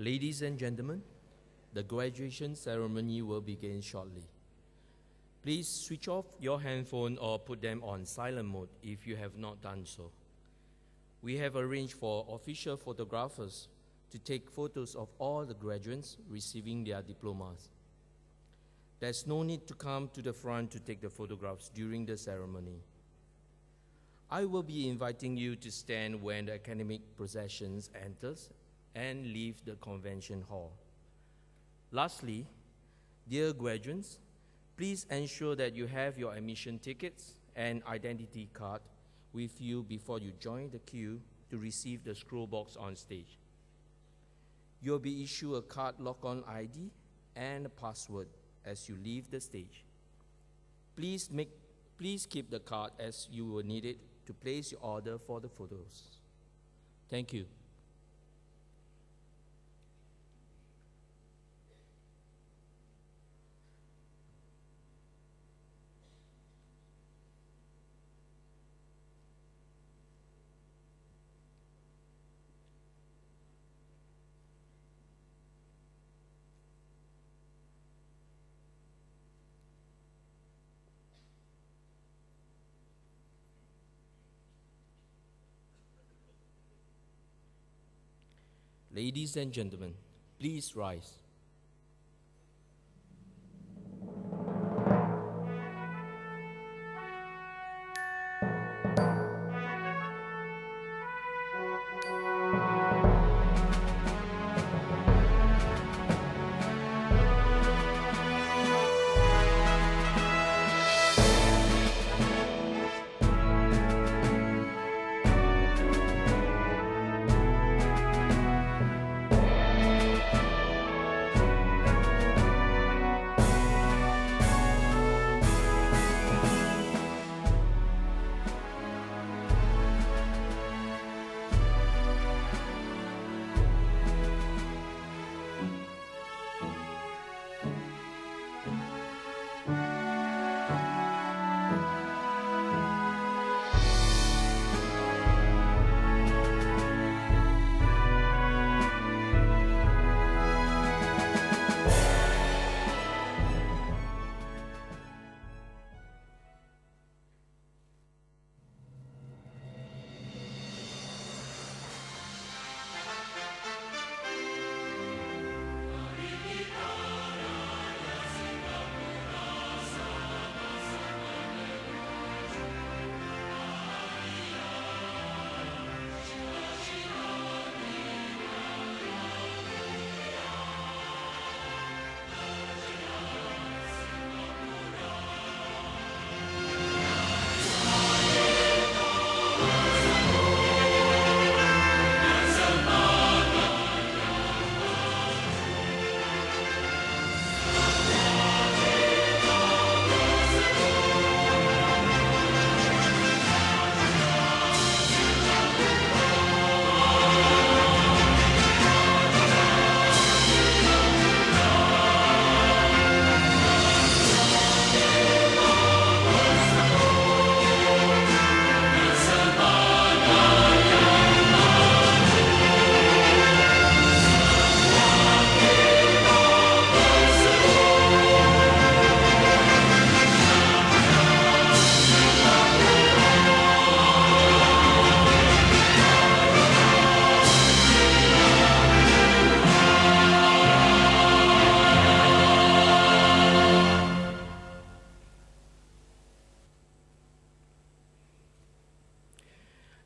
Ladies and gentlemen, the graduation ceremony will begin shortly. Please switch off your handphone or put them on silent mode if you have not done so. We have arranged for official photographers to take photos of all the graduates receiving their diplomas. There's no need to come to the front to take the photographs during the ceremony. I will be inviting you to stand when the academic processions enters and leave the convention hall. Lastly, dear graduates, please ensure that you have your admission tickets and identity card with you before you join the queue to receive the scroll box on stage. You'll be issued a card lock-on ID and a password as you leave the stage. Please keep the card as you will need it to place your order for the photos. Thank you. Ladies and gentlemen, please rise.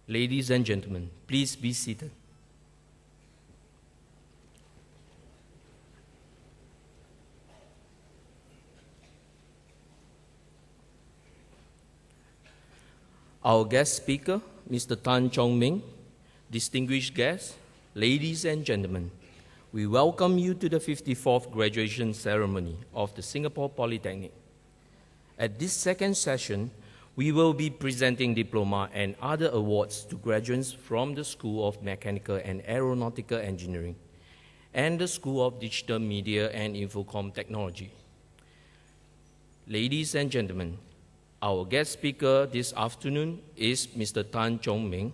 Ladies and gentlemen, please be seated. Our guest speaker, Mr. Tan Chong Ming, distinguished guests, ladies and gentlemen, we welcome you to the 54th graduation ceremony of the Singapore Polytechnic. At this second session, we will be presenting diploma and other awards to graduates from the School of Mechanical and Aeronautical Engineering and the School of Digital Media and Infocom Technology. Ladies and gentlemen, our guest speaker this afternoon is Mr. Tan Chong Ming,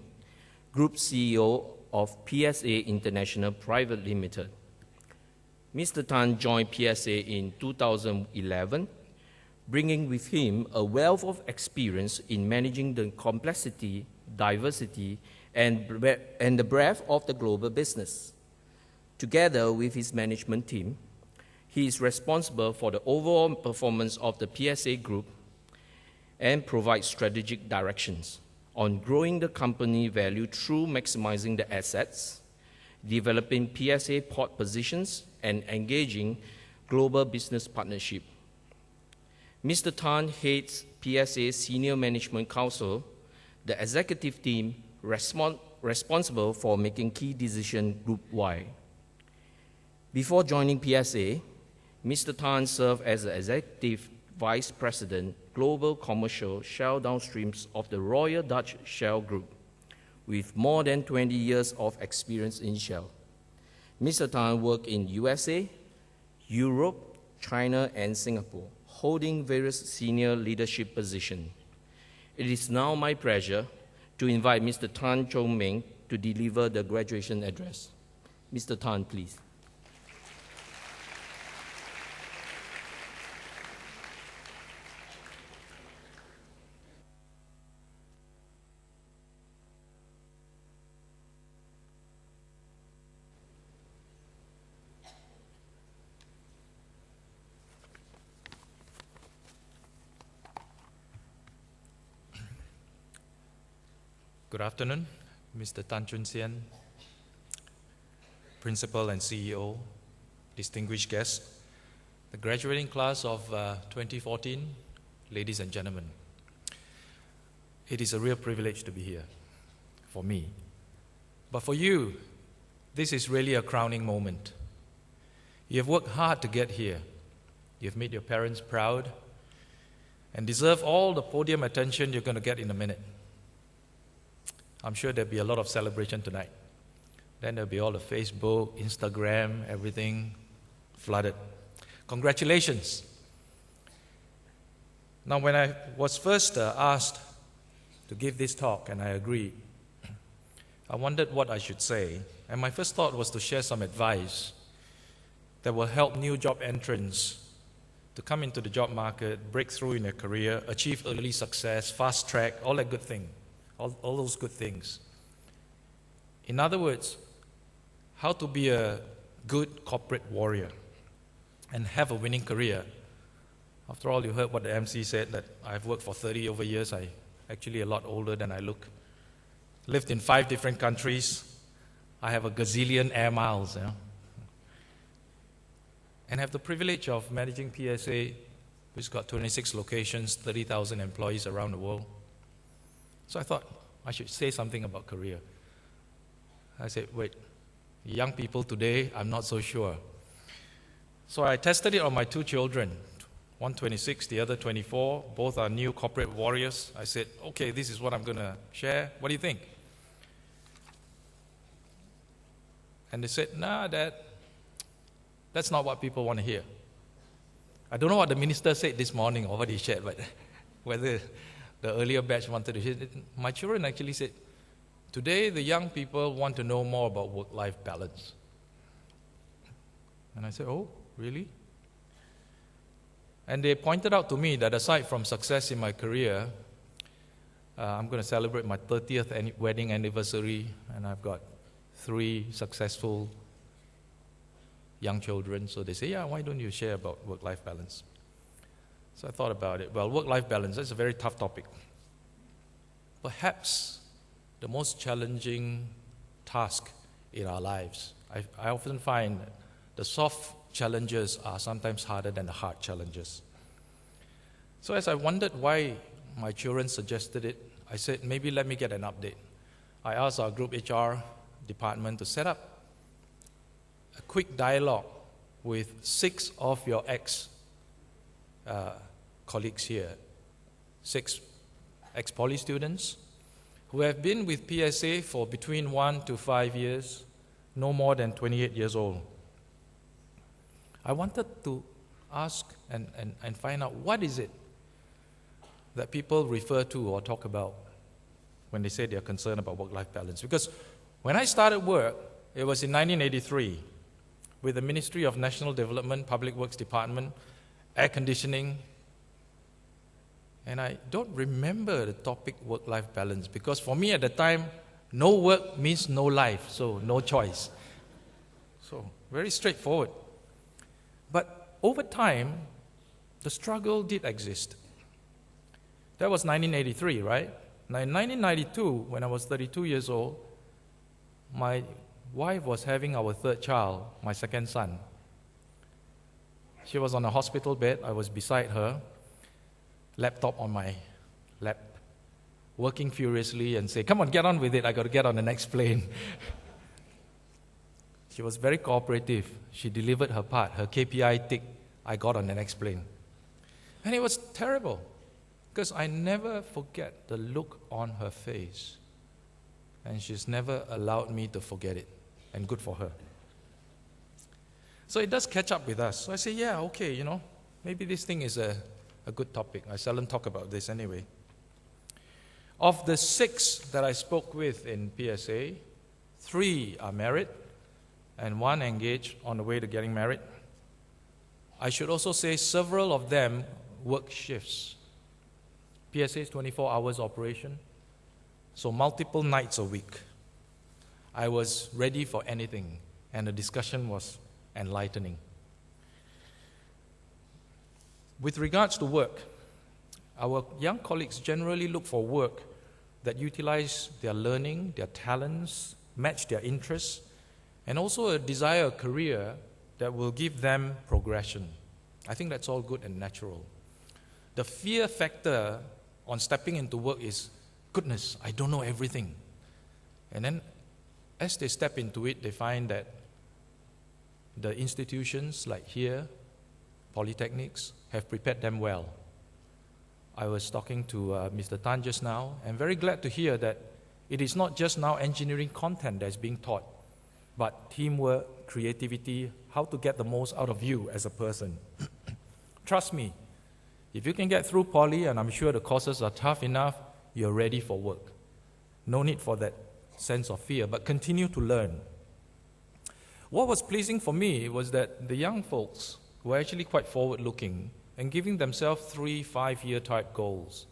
Group CEO of PSA International Private Limited, Mr. Tan joined PSA in 2011, bringing with him a wealth of experience in managing the complexity, diversity, and the breadth of the global business. Together with his management team, he is responsible for the overall performance of the PSA group and provides strategic directions on growing the company value through maximizing the assets, developing PSA port positions, and engaging global business partnership. Mr. Tan heads PSA's Senior Management Council, the executive team responsible for making key decisions group-wide. Before joining PSA, Mr. Tan served as the Executive Vice President, Global Commercial Shell Downstreams of the Royal Dutch Shell Group, with more than 20 years of experience in Shell. Mr. Tan worked in USA, Europe, China, and Singapore, holding various senior leadership positions. It is now my pleasure to invite Mr. Tan Chong Meng to deliver the graduation address. Mr. Tan, please. Good afternoon, Mr. Tan Chun Sian, Principal and CEO, distinguished guests, the graduating class of 2014, ladies and gentlemen. It is a real privilege to be here, for me. But for you, this is really a crowning moment. You have worked hard to get here. You have made your parents proud and deserve all the podium attention you're going to get in a minute. I'm sure there'll be a lot of celebration tonight. Then there'll be all the Facebook, Instagram, everything flooded. Congratulations. Now, when I was first asked to give this talk, and I agreed, I wondered what I should say. And my first thought was to share some advice that will help new job entrants to come into the job market, break through in their career, achieve early success, fast track, all that good thing. All those good things. In other words, how to be a good corporate warrior and have a winning career. After all, you heard what the MC said, that I've worked for 30 over years. I'm actually a lot older than I look. Lived in 5 different countries. I have a gazillion air miles. And have the privilege of managing PSA, which got 26 locations, 30,000 employees around the world. So I thought I should say something about career. I said, wait, young people today, I'm not so sure. So I tested it on my 2 children, one 26, the other 24. Both are new corporate warriors. I said, okay, this is what I'm going to share. What do you think? And they said, nah, Dad, that's not what people want to hear. I don't know what the minister said this morning or what he shared, but whether the earlier batch wanted to hear it. My children actually said, today the young people want to know more about work-life balance. And I said, oh, really? And they pointed out to me that aside from success in my career, I'm going to celebrate my 30th wedding anniversary, and I've got 3 successful young children. So they say, yeah, why don't you share about work-life balance? So I thought about it. Well, work-life balance, that's a very tough topic. Perhaps the most challenging task in our lives. I often find that the soft challenges are sometimes harder than the hard challenges. So as I wondered why my children suggested it, I said, maybe let me get an update. I asked our group HR department to set up a quick dialogue with 6 of your colleagues here, 6 ex-Poly students who have been with PSA for between 1 to 5 years, no more than 28 years old. I wanted to ask and find out what is it that people refer to or talk about when they say they're concerned about work-life balance. Because when I started work, it was in 1983, with the Ministry of National Development, Public Works Department, air conditioning. And I don't remember the topic work-life balance, because for me at the time, no work means no life, so no choice. So very straightforward. But over time, the struggle did exist. That was 1983, right? Now in 1992, when I was 32 years old, my wife was having our third child, my second son. She was on a hospital bed. I was beside her, laptop on my lap, working furiously and say, "Come on, get on with it. I got to get on the next plane." She was very cooperative. She delivered her part, her KPI tick. I got on the next plane. And it was terrible, because I never forget the look on her face. And she's never allowed me to forget it. And good for her. So it does catch up with us. So I say, yeah, okay, maybe this thing is a good topic. I seldom talk about this anyway. Of the 6 that I spoke with in PSA, 3 are married and 1 engaged on the way to getting married. I should also say several of them work shifts. PSA is 24 hours operation, so multiple nights a week. I was ready for anything, and the discussion was enlightening. With regards to work, our young colleagues generally look for work that utilize their learning, their talents, match their interests, and also desire a career that will give them progression. I think that's all good and natural. The fear factor on stepping into work is, goodness, I don't know everything. And then as they step into it, they find that the institutions like here, Polytechnics, have prepared them well. I was talking to Mr. Tan just now, and very glad to hear that it is not just now engineering content that is being taught, but teamwork, creativity, how to get the most out of you as a person. Trust me, if you can get through Poly, and I'm sure the courses are tough enough, you're ready for work. No need for that sense of fear, but continue to learn. What was pleasing for me was that the young folks were actually quite forward-looking and giving themselves 3-5-year type goals.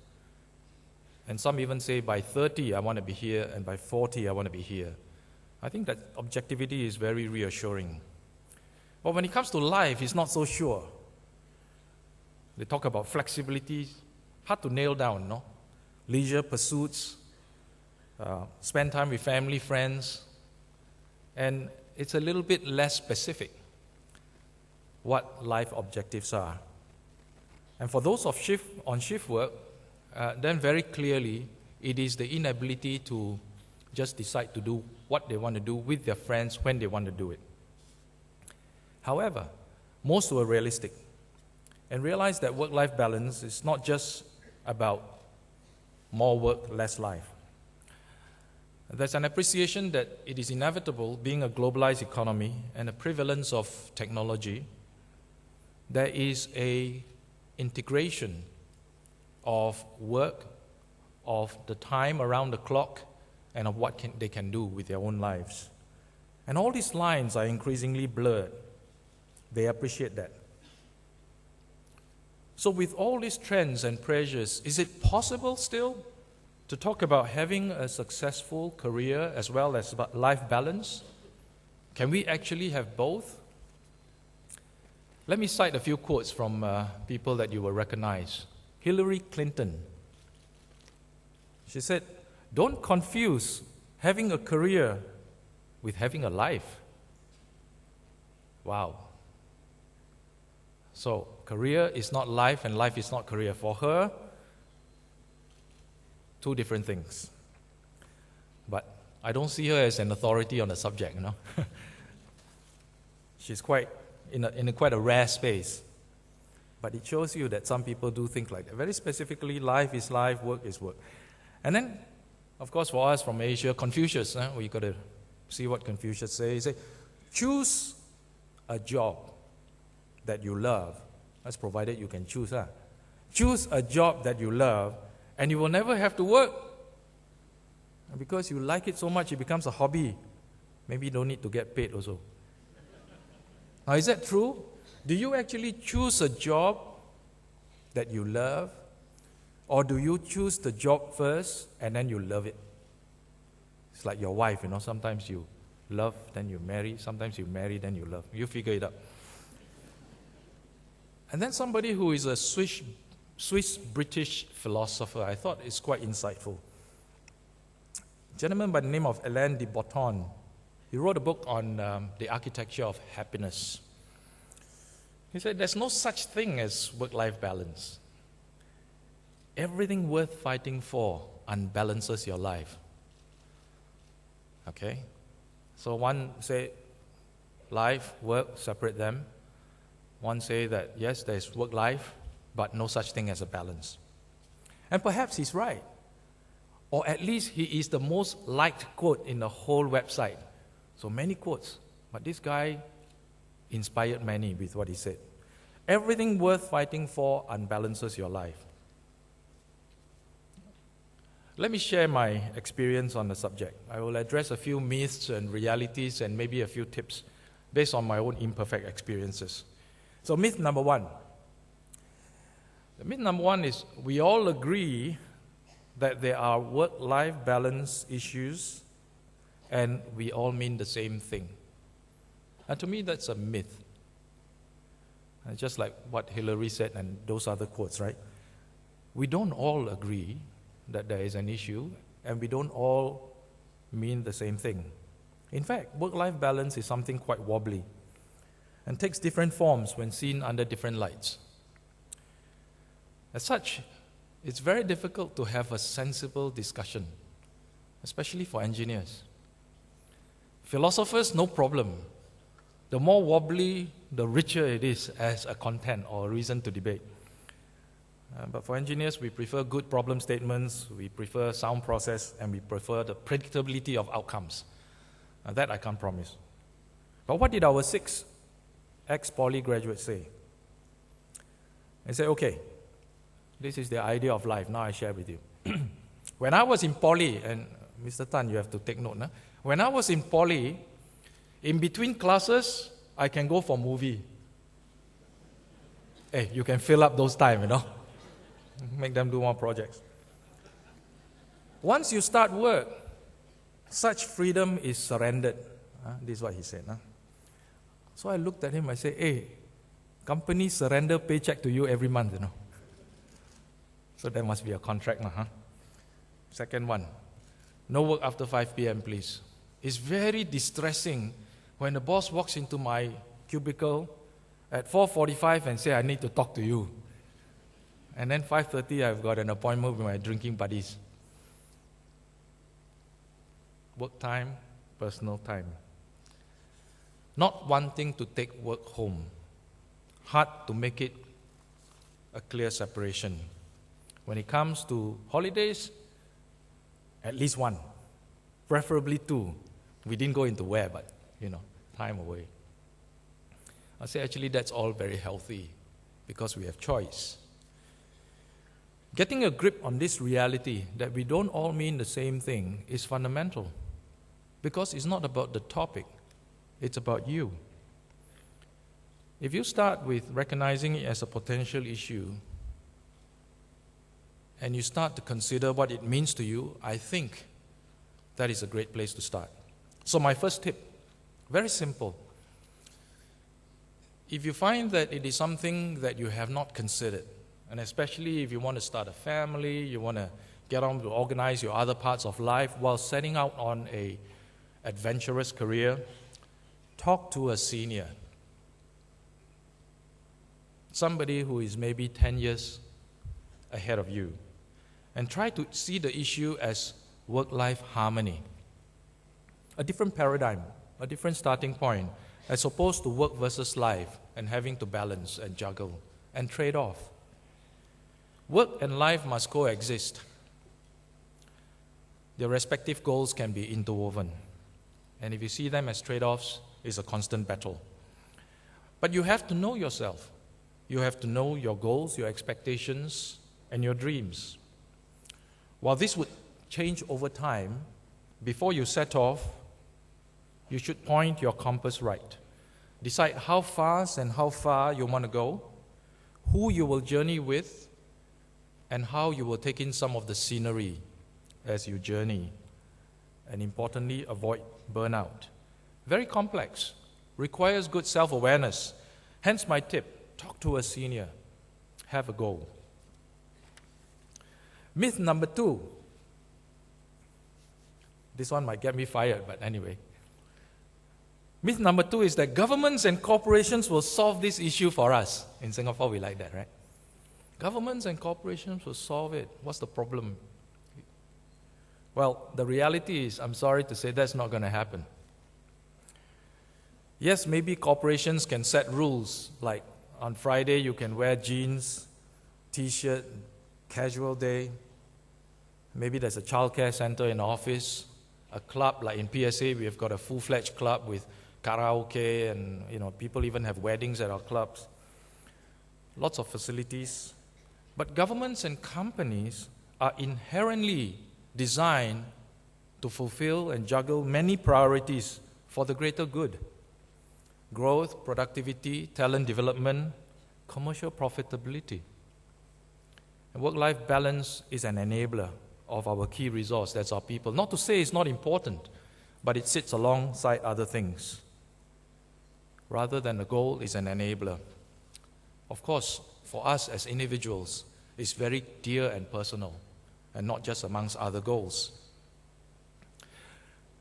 And some even say, by 30, I want to be here, and by 40, I want to be here. I think that objectivity is very reassuring. But when it comes to life, it's not so sure. They talk about flexibility, hard to nail down, no? Leisure pursuits, spend time with family, friends, and it's a little bit less specific what life objectives are. And for those on shift work, then very clearly it is the inability to just decide to do what they want to do with their friends when they want to do it. However, most were realistic and realized that work-life balance is not just about more work, less life. There's an appreciation that it is inevitable, being a globalized economy and a prevalence of technology, there is a integration of work, of the time around the clock, and of what they can do with their own lives. And all these lines are increasingly blurred. They appreciate that. So with all these trends and pressures, is it possible still to talk about having a successful career as well as life balance? Can we actually have both? Let me cite a few quotes from people that you will recognize. Hillary Clinton. She said, "Don't confuse having a career with having a life." Wow. So, career is not life and life is not career. For her, two different things. But I don't see her as an authority on the subject, She's quite in quite a rare space. But it shows you that some people do think like that. Very specifically, life is life, work is work. And then, of course, for us from Asia, Confucius, we got to see what Confucius says. He said, choose a job that you love. That's provided you can choose. Choose a job that you love, and you will never have to work. And because you like it so much, it becomes a hobby. Maybe you don't need to get paid also. Now, is that true? Do you actually choose a job that you love? Or do you choose the job first and then you love it? It's like your wife, sometimes you love, then you marry. Sometimes you marry, then you love. You figure it out. And then somebody who is a Swiss-British philosopher, I thought is quite insightful. A gentleman by the name of Alain de Botton. He wrote a book on the architecture of happiness. He said there's no such thing as work-life balance. Everything worth fighting for unbalances your life. Okay? So one say life, work, separate them. One say that yes, there's work-life, but no such thing as a balance. And perhaps he's right. Or at least he is the most liked quote in the whole website. So many quotes, but this guy inspired many with what he said. Everything worth fighting for unbalances your life. Let me share my experience on the subject. I will address a few myths and realities and maybe a few tips based on my own imperfect experiences. So myth number one. The myth number one is we all agree that there are work-life balance issues and we all mean the same thing. And to me, that's a myth. And just like what Hillary said and those other quotes, right? We don't all agree that there is an issue, and we don't all mean the same thing. In fact, work-life balance is something quite wobbly and takes different forms when seen under different lights. As such, it's very difficult to have a sensible discussion, especially for engineers. Philosophers, no problem. The more wobbly, the richer it is as a content or a reason to debate. But for engineers, we prefer good problem statements, we prefer sound process, and we prefer the predictability of outcomes. That I can't promise. But what did our 6 ex-Poly graduates say? They said, okay, this is the idea of life. Now I share with you. When I was in Poly, and Mr. Tan, you have to take note. When I was in Poly, in between classes, I can go for movie. Hey, you can fill up those time, Make them do more projects. Once you start work, such freedom is surrendered. This is what he said. So I looked at him, I said, hey, company surrender paycheck to you every month, So there must be a contract now, Second one, no work after 5 p.m., please. It's very distressing when the boss walks into my cubicle at 4:45 and say, I need to talk to you. And then 5:30, I've got an appointment with my drinking buddies. Work time, personal time. Not wanting to take work home. Hard to make it a clear separation. When it comes to holidays, at least one, preferably 2. We didn't go into where, but, time away. I say actually that's all very healthy because we have choice. Getting a grip on this reality that we don't all mean the same thing is fundamental because it's not about the topic, it's about you. If you start with recognizing it as a potential issue and you start to consider what it means to you, I think that is a great place to start. So my first tip, very simple. If you find that it is something that you have not considered, and especially if you want to start a family, you want to get on to organize your other parts of life while setting out on an adventurous career, talk to a senior. Somebody who is maybe 10 years ahead of you. And try to see the issue as work-life harmony. A different paradigm, a different starting point, as opposed to work versus life and having to balance and juggle and trade off. Work and life must coexist. Their respective goals can be interwoven. And if you see them as trade-offs, it's a constant battle. But you have to know yourself. You have to know your goals, your expectations, and your dreams. While this would change over time, before you set off, you should point your compass right. Decide how fast and how far you want to go, who you will journey with, and how you will take in some of the scenery as you journey. And importantly, avoid burnout. Very complex, requires good self-awareness. Hence my tip, talk to a senior, have a goal. Myth number 2. This one might get me fired, but anyway. Myth number 2 is that governments and corporations will solve this issue for us. In Singapore, we like that, right? Governments and corporations will solve it. What's the problem? Well, the reality is, I'm sorry to say, that's not going to happen. Yes, maybe corporations can set rules, like on Friday you can wear jeans, t-shirt, casual day. Maybe there's a childcare center in the office, a club, like in PSA, we have got a full-fledged club with karaoke, and people even have weddings at our clubs. Lots of facilities. But governments and companies are inherently designed to fulfill and juggle many priorities for the greater good. Growth, productivity, talent development, commercial profitability. And work-life balance is an enabler of our key resource, that's our people. Not to say it's not important, but it sits alongside other things. Rather than the goal, is an enabler. Of course, for us as individuals, it's very dear and personal, and not just amongst other goals.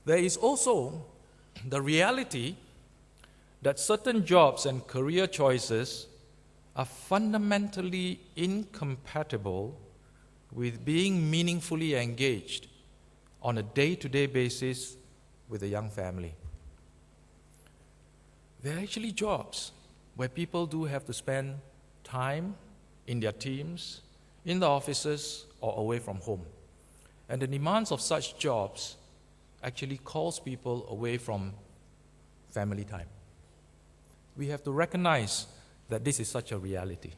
There is also the reality that certain jobs and career choices are fundamentally incompatible with being meaningfully engaged on a day-to-day basis with a young family. There are actually jobs where people do have to spend time in their teams, in the offices, or away from home. And the demands of such jobs actually calls people away from family time. We have to recognize that this is such a reality.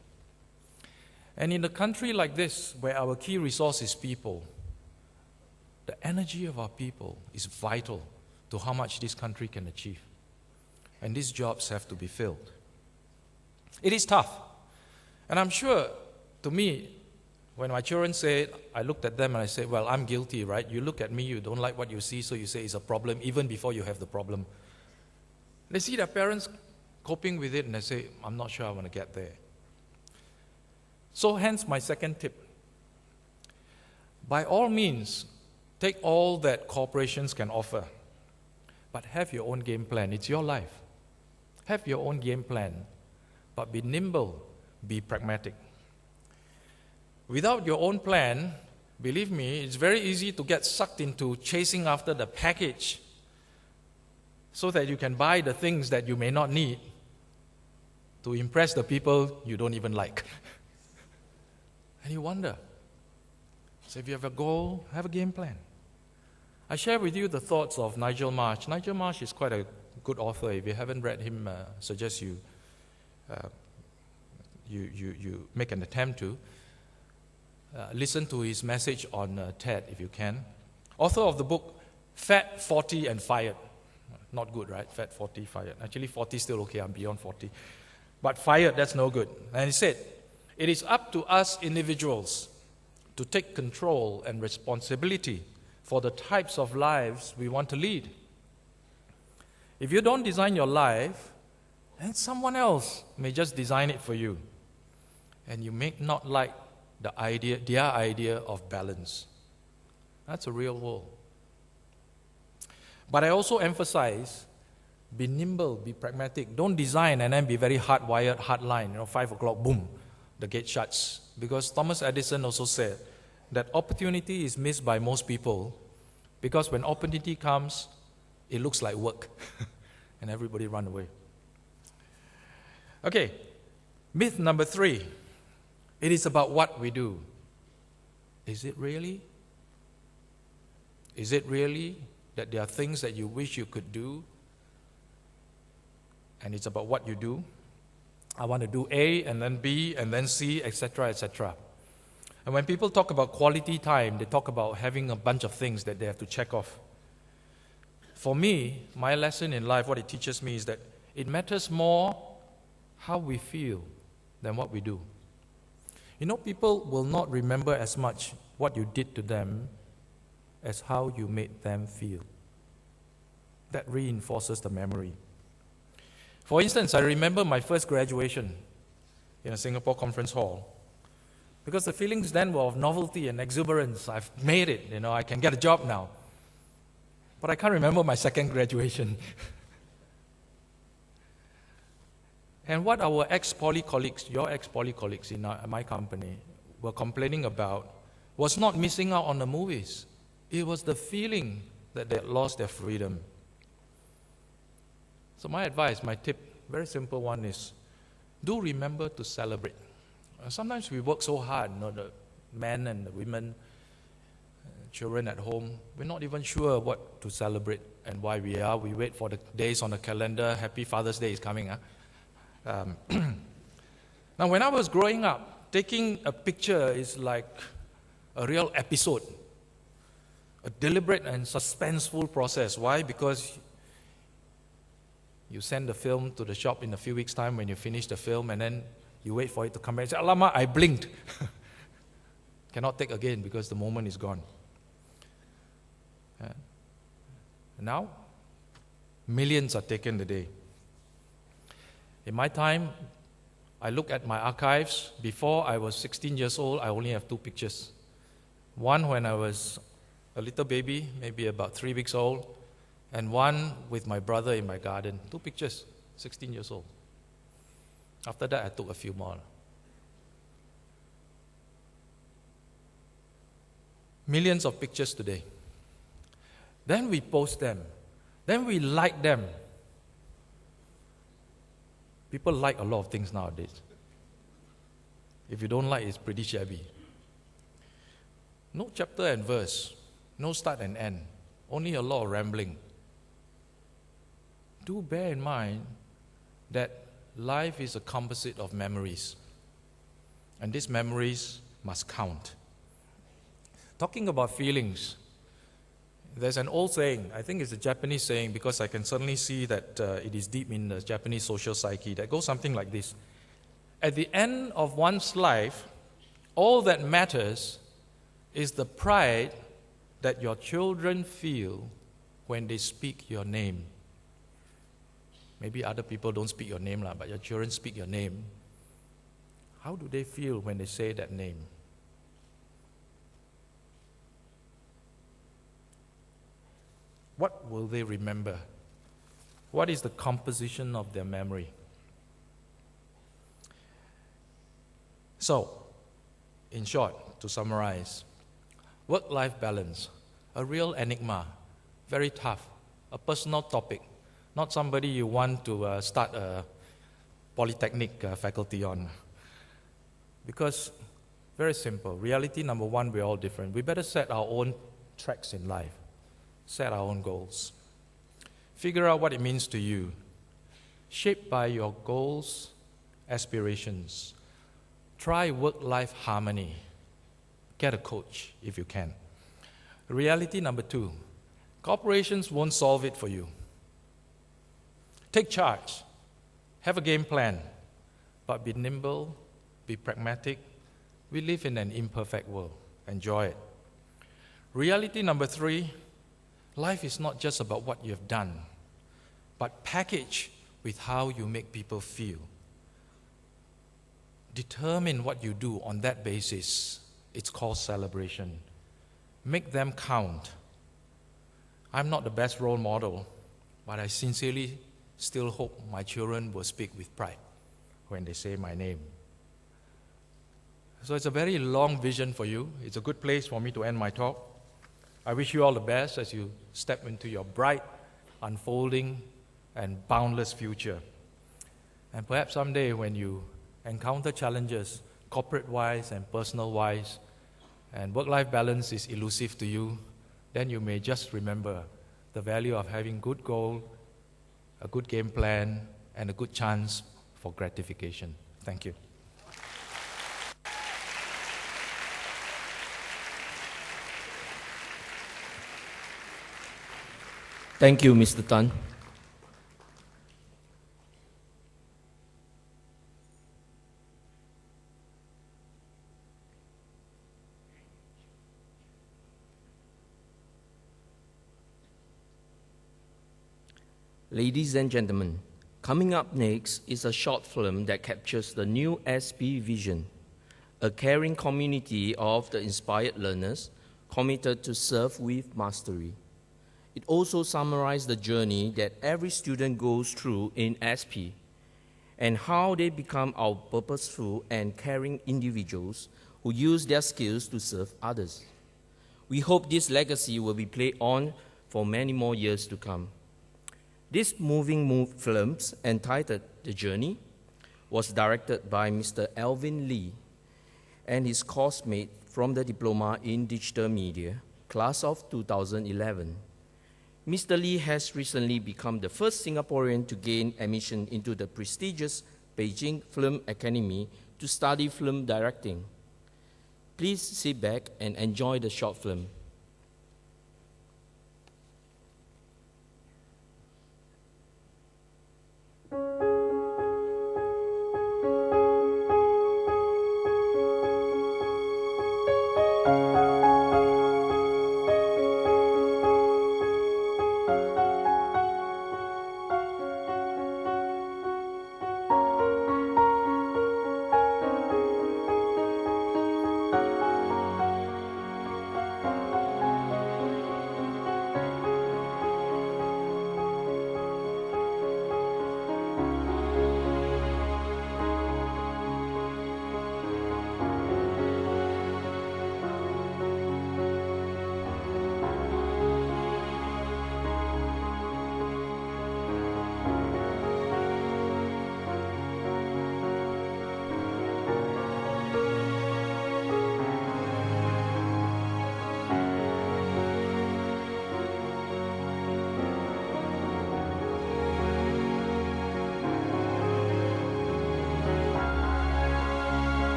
And in a country like this, where our key resource is people, the energy of our people is vital to how much this country can achieve. And these jobs have to be filled. It is tough. And I'm sure, to me, when my children say, I looked at them and I said, well, I'm guilty, right? You look at me, you don't like what you see, so you say it's a problem, even before you have the problem. They see their parents coping with it and they say, I'm not sure I want to get there. So hence my second tip. By all means, take all that corporations can offer, but have your own game plan. It's your life. Have your own game plan, but be nimble, be pragmatic. Without your own plan, believe me, it's very easy to get sucked into chasing after the package so that you can buy the things that you may not need to impress the people you don't even like. And you wonder. So if you have a goal, have a game plan. I share with you the thoughts of Nigel Marsh. Nigel Marsh is quite a good author. If you haven't read him, suggest you make an attempt to. Listen to his message on TED if you can. Author of the book, Fat, 40 and Fired. Not good, right? Fat, 40, fired. Actually, 40 is still okay. I'm beyond 40. But fired, that's no good. And he said, it is up to us individuals to take control and responsibility for the types of lives we want to lead. If you don't design your life, then someone else may just design it for you. And you may not like their idea of balance. That's a real world. But I also emphasize, be nimble, be pragmatic. Don't design and then be very hardwired, hardline. 5 o'clock, boom, the gate shuts. Because Thomas Edison also said that opportunity is missed by most people because when opportunity comes, it looks like work. And everybody run away. Okay, myth number 3. It is about what we do. Is it really? Is it really that there are things that you wish you could do? And it's about what you do. I want to do A, and then B, and then C, etc., etc. And when people talk about quality time, they talk about having a bunch of things that they have to check off. For me, my lesson in life, what it teaches me is that It matters more how we feel than what we do. You know, people will not remember as much what you did to them as how you made them feel. That reinforces the memory. For instance, I remember my first graduation in a Singapore conference hall, because the feelings then were of novelty and exuberance. I've made it, I can get a job now. But I can't remember my second graduation. And what our ex-poly colleagues, your ex-poly colleagues in my company, were complaining about was not missing out on the movies. It was the feeling that they had lost their freedom. So my advice, my tip, very simple one is, do remember to celebrate. Sometimes we work so hard, the men and the women, children at home, we're not even sure what to celebrate and why we are. We wait for the days on the calendar. Happy Father's Day is coming. Now, when I was growing up, taking a picture is like a real episode, a deliberate and suspenseful process. Why? Because you send the film to the shop in a few weeks' time when you finish the film, and then you wait for it to come back and say, "Alamak, I blinked." Cannot take again because the moment is gone. Now, millions are taken a day. In my time, I look at my archives. Before I was 16 years old, I only have 2 pictures. One when I was a little baby, maybe about 3 weeks old, and one with my brother in my garden. 2 pictures, 16 years old. After that, I took a few more. Millions of pictures today. Then we post them. Then we like them. People like a lot of things nowadays. If you don't like, it's pretty shabby. No chapter and verse. No start and end. Only a lot of rambling. Do bear in mind that life is a composite of memories. And these memories must count. Talking about feelings, there's an old saying, I think it's a Japanese saying because I can certainly see that it is deep in the Japanese social psyche, that goes something like this. At the end of one's life, all that matters is the pride that your children feel when they speak your name. Maybe other people don't speak your name, but your children speak your name. How do they feel when they say that name? What will they remember? What is the composition of their memory? So, in short, to summarize, work-life balance, a real enigma, very tough, a personal topic, not somebody you want to start a Polytechnic faculty on. Because, very simple, reality number one, we're all different. We better set our own tracks in life. Set our own goals. Figure out what it means to you. Shaped by your goals, aspirations. Try work-life harmony. Get a coach if you can. Reality number two, corporations won't solve it for you. Take charge. Have a game plan. But be nimble, be pragmatic. We live in an imperfect world. Enjoy it. Reality number three, life is not just about what you have done, but packaged with how you make people feel. Determine what you do on that basis. It's called celebration. Make them count. I'm not the best role model, but I sincerely still hope my children will speak with pride when they say my name. So it's a very long vision for you. It's a good place for me to end my talk. I wish you all the best as you step into your bright, unfolding, and boundless future. And perhaps someday when you encounter challenges, corporate-wise and personal-wise, and work-life balance is elusive to you, then you may just remember the value of having good goal, a good game plan, and a good chance for gratification. Thank you. Thank you, Mr. Tan. Ladies and gentlemen, coming up next is a short film that captures the new SP vision, a caring community of the inspired learners committed to serve with mastery. It also summarizes the journey that every student goes through in SP and how they become our purposeful and caring individuals who use their skills to serve others. We hope this legacy will be played on for many more years to come. This moving film, entitled The Journey, was directed by Mr. Alvin Lee and his coursemate from the Diploma in Digital Media, class of 2011. Mr. Lee has recently become the first Singaporean to gain admission into the prestigious Beijing Film Academy to study film directing. Please sit back and enjoy the short film.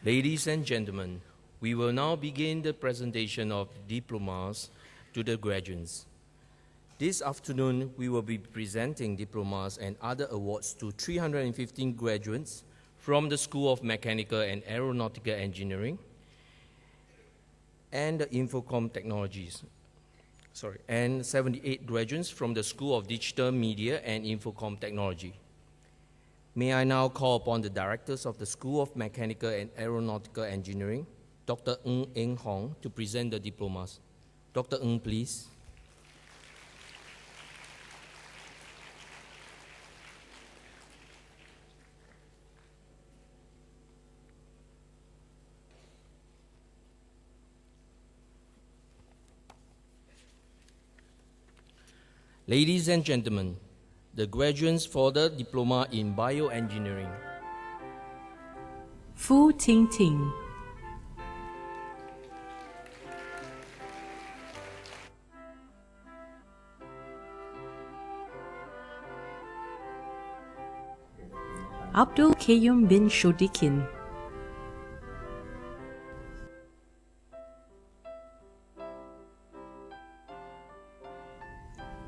Ladies and gentlemen, we will now begin the presentation of diplomas to the graduates. This afternoon, we will be presenting diplomas and other awards to 315 graduates from the School of Mechanical and Aeronautical Engineering and the Infocom Technologies. And 78 graduates from the School of Digital Media and Infocom Technology. May I now call upon the directors of the School of Mechanical and Aeronautical Engineering, Dr. Ng Eng Hong, to present the diplomas. Dr. Ng, please. Ladies and gentlemen, the graduates for the diploma in bioengineering. Fu Ting Ting. Abdul Qayyum bin Shodikin.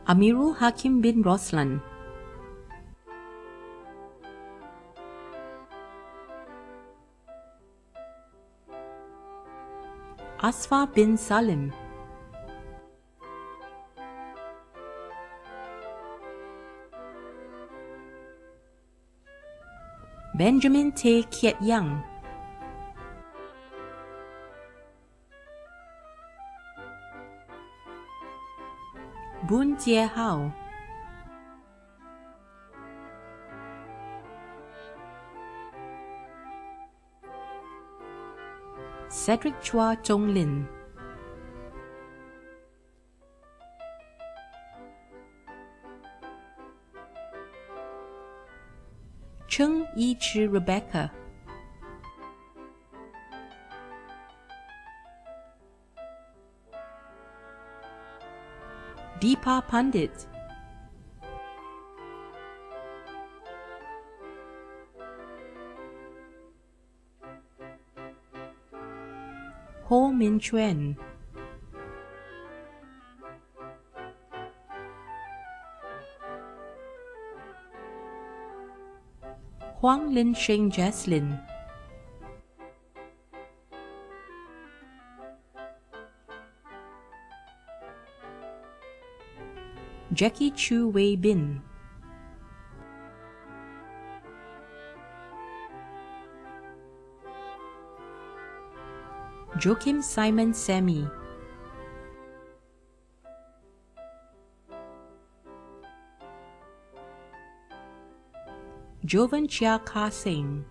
Amirul Hakim bin Roslan. Asfa bin Salim. Benjamin Tay Kiet Yang. Boon Jie Hao. Cedric Chua Chong Lin. Chung Yi Chi Rebecca. Deepa Pandit. Ho Min Chuen. Huang Lin Sheng Jaslin. Jackie Chu Wei Bin. Joachim Simon Sammy. Jovan Chia Ka Singh.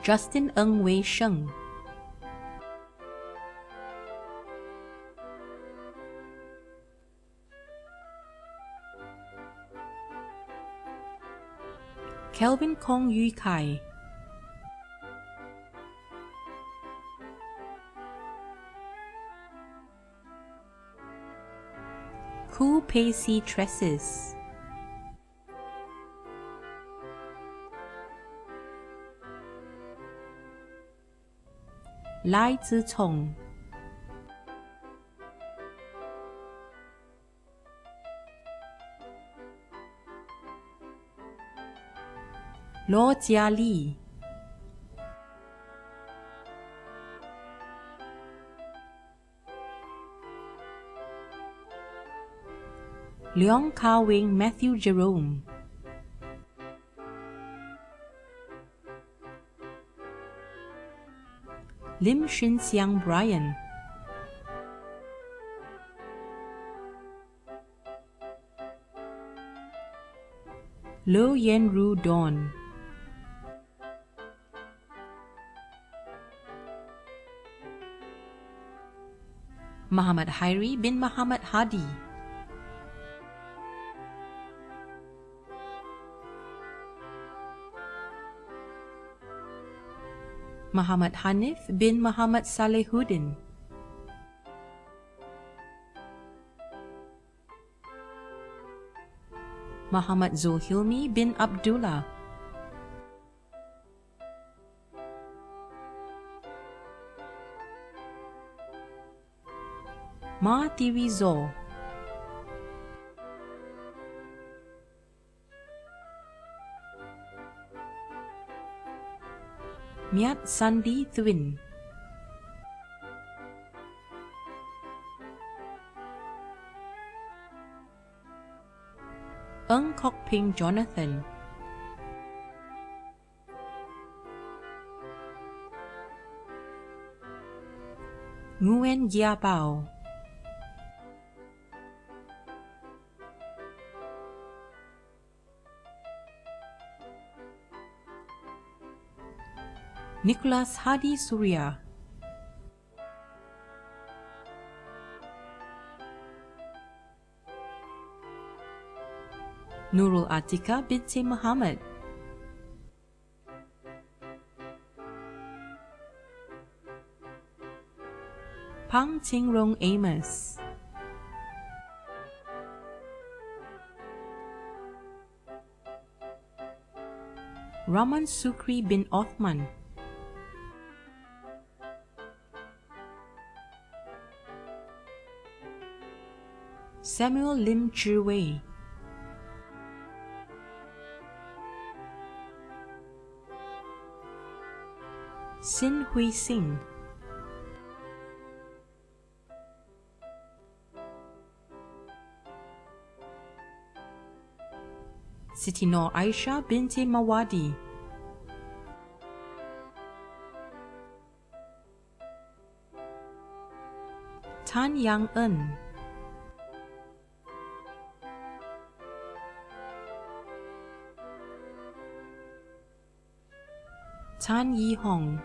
Justin Ng Wei Sheng. Kelvin Kong Yu Kai. Ku Pacey Tresses. Lai Zicong. Lo Jia Li. Leong Ka Wing Matthew Jerome. Lim Shin Xiang Brian. Lo Yen Ru Dawn. Muhammad Hairi bin Muhammad Hadi. Muhammad Hanif bin Muhammad Salehuddin. Muhammad Zulhilmi bin Abdullah, Ma Tirizo, Miat Sandi Thwin, Eng Kok Ping Jonathan, Nguyen Gia Bao, Nicholas Hadi Surya, Nurul Atika binti Muhammad, Pang Tingrong Amos, Raman Sukri bin Othman, Samuel Lim Chiwei, Sin Hui Sing, Siti Nur Aisha binti Mawadi, Tan Yang Eun, Tan Yi Hong,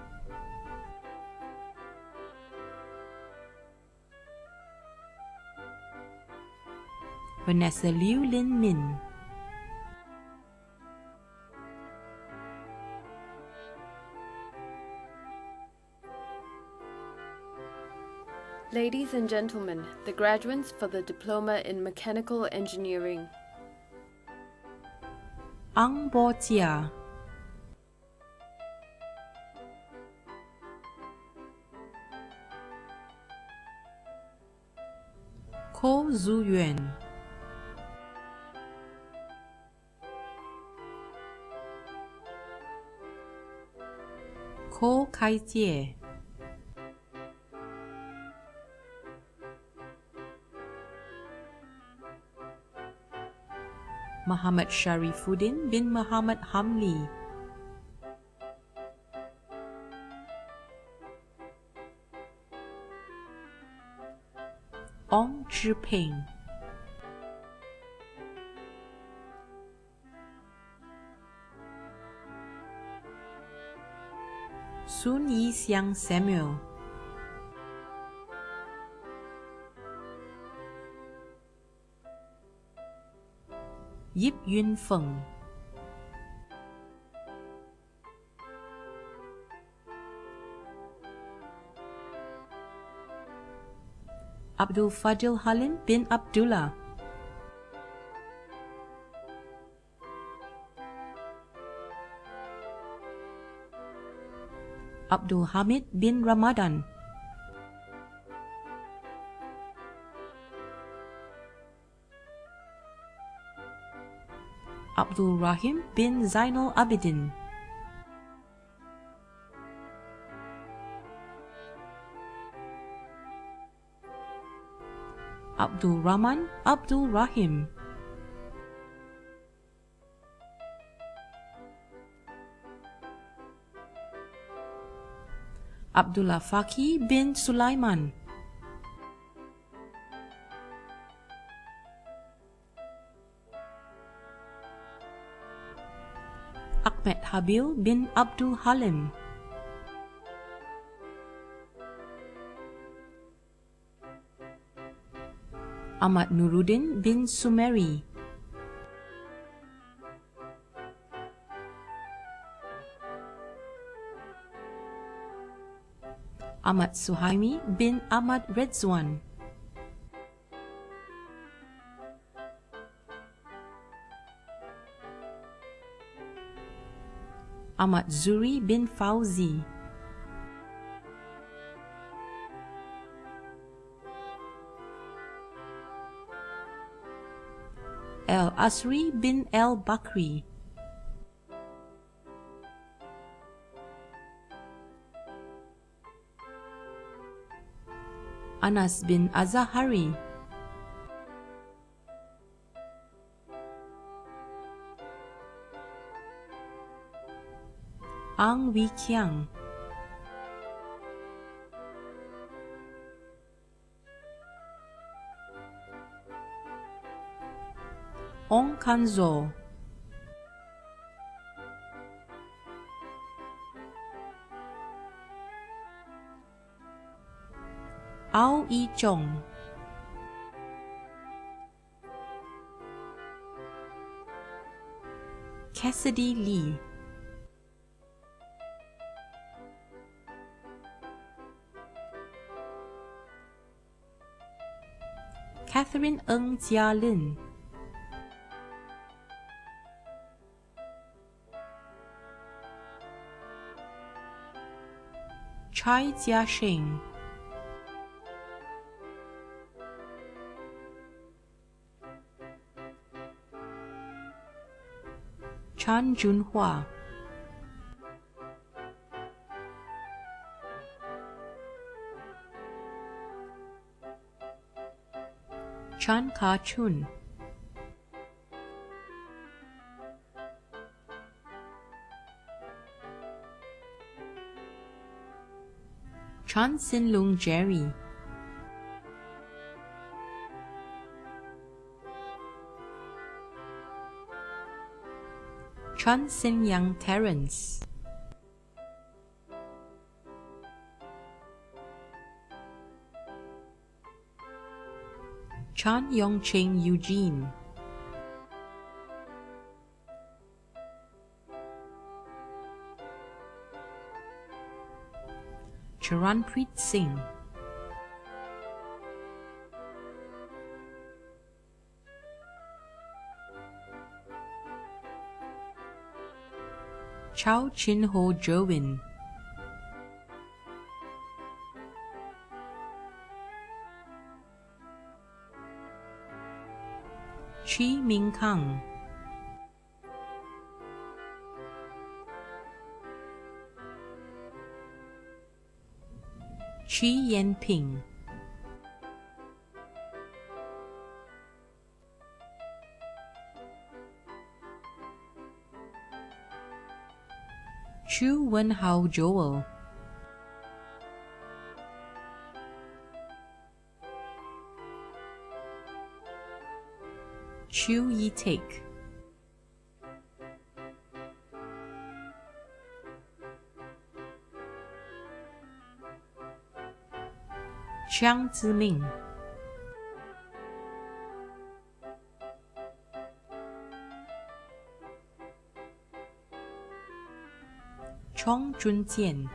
Vanessa Liu Lin Min, Ladies and gentlemen, the graduates for the Diploma in Mechanical Engineering. Ang Bo Tia, Ko Zu Yuan, Ko Kai Jie, Muhammad Sharifuddin bin Muhammad Hamli, Ong Chi Peng, Sun Yi Xiang Samuel, Yip Yun Feng, Abdul Fadil Halim bin Abdullah, Abdul Hamid bin Ramadan, Abdul Rahim bin Zainal Abidin, Abdul Rahman Abdul Rahim, Abdullah Faki bin Sulaiman, Ahmed Habil bin Abdul Halim, Ahmad Nuruddin bin Sumeri, Ahmad Suhaimi bin Ahmad Redzwan, Ahmad Zuri bin Fauzi, El Asri bin El Bakri, Anas bin Azahari, Ang Wee Kiang, Ong Kanzo, Ao Yi Chong, Cassidy Lee, Catherine Ng Jia Lin, Chai Jia Sheng, Chan Junhua, Chan Ka Chun, Chan Sin Lung Jerry, Chan Sin Yang Terence, Chan Yongcheng Eugene, Charanpreet Singh, Chow Chin Ho Jerwin, Chi Ming Kang, Chi Yen Ping, Chu Wen Hao Joel, Chu Yi Take, Chiang Ziming, Chong Junjian,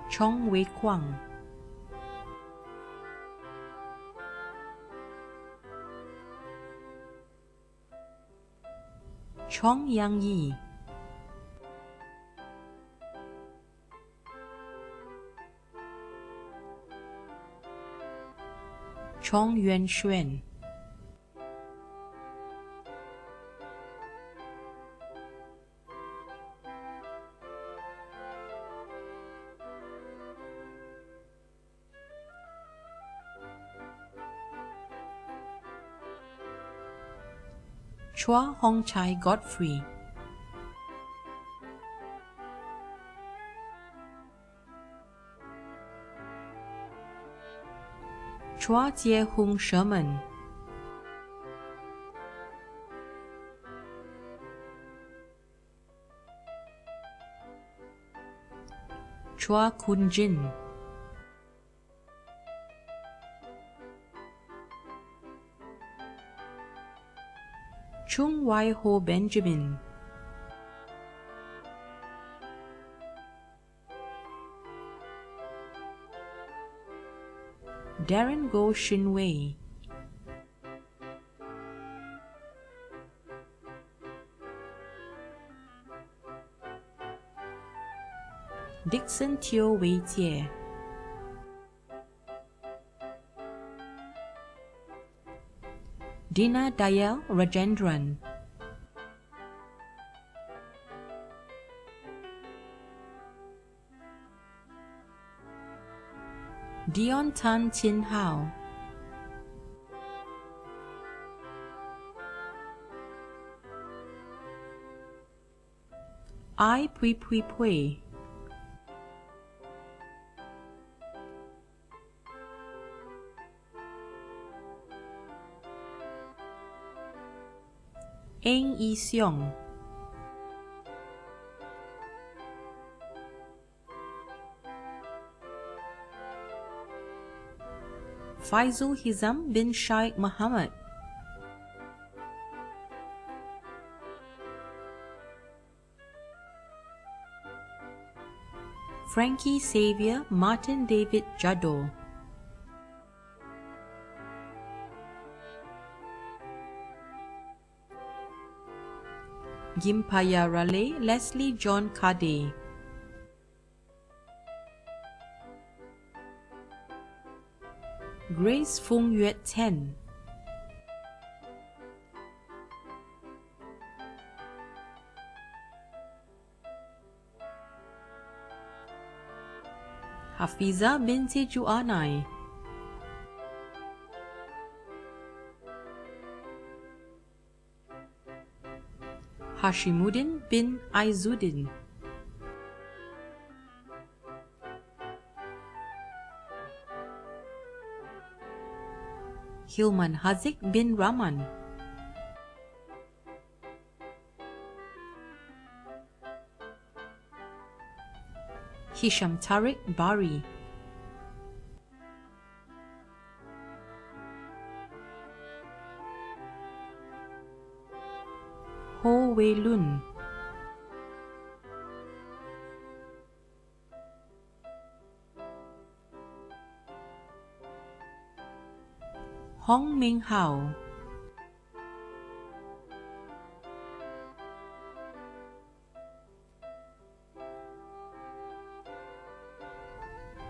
Chong Wei Kwang, Chong Yang Yi, Chong Yuan Xuan, Chua Hong Chai Godfrey, Chua Jie Hung Sherman, Chua Kun Jin, Chung Wai Ho Benjamin, Darren Go Shin Wei, Dixon Teo Wei Jie, Dina Dayal Rajendran, Dion Tan Chin Hao, I Pui Pui Pui, Eng Yi Seong, Faizul Hizam bin Shaikh Muhammad, Frankie Xavier Martin David Jaddo, Gimpaya Raleigh Leslie John Kade, Grace Fung Yue Ten, Hafiza binti Juanai, Hashimuddin bin Aizuddin, Hilman Hazik bin Rahman, Hisham Tariq Bari, Ho Wei Lun, Hong Ming Hao,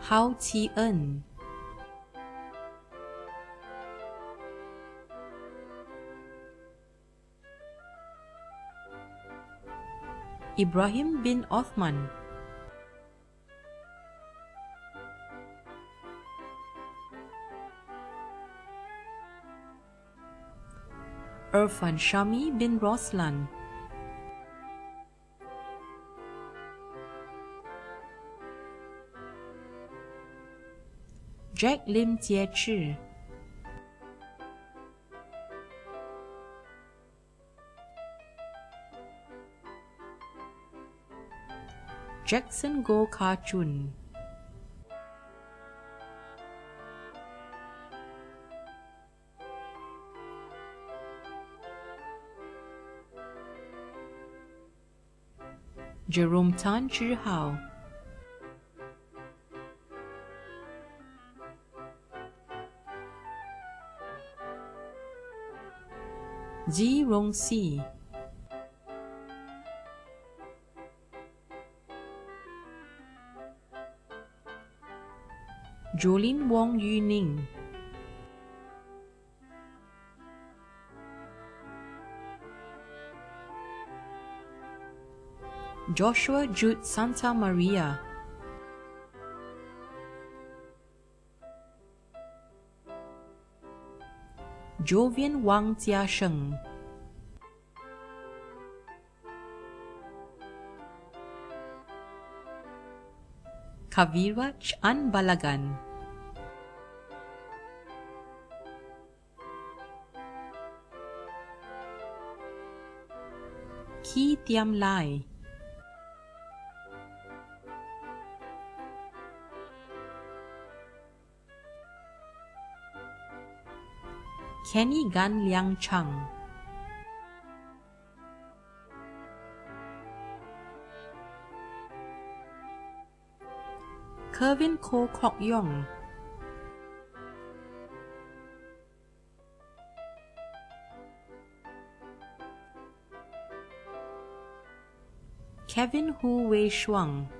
Hao Chi En, Ibrahim bin Othman, Irfan Shami bin Roslan, Jack Lim Jie Chi, Jackson Go Ka Chun, Jerome Tan Zhi Hao, Ji Rong Si, Jolin Wong Yu Ning, Joshua Jude Santa Maria, Jovian Wang Jia Sheng, Kaviraj An Balagan, Ki Tiam Lai, Kenny Gan Liang Chang, Kervin Ko Kok Yong, Kevin Hu Wei Shuang,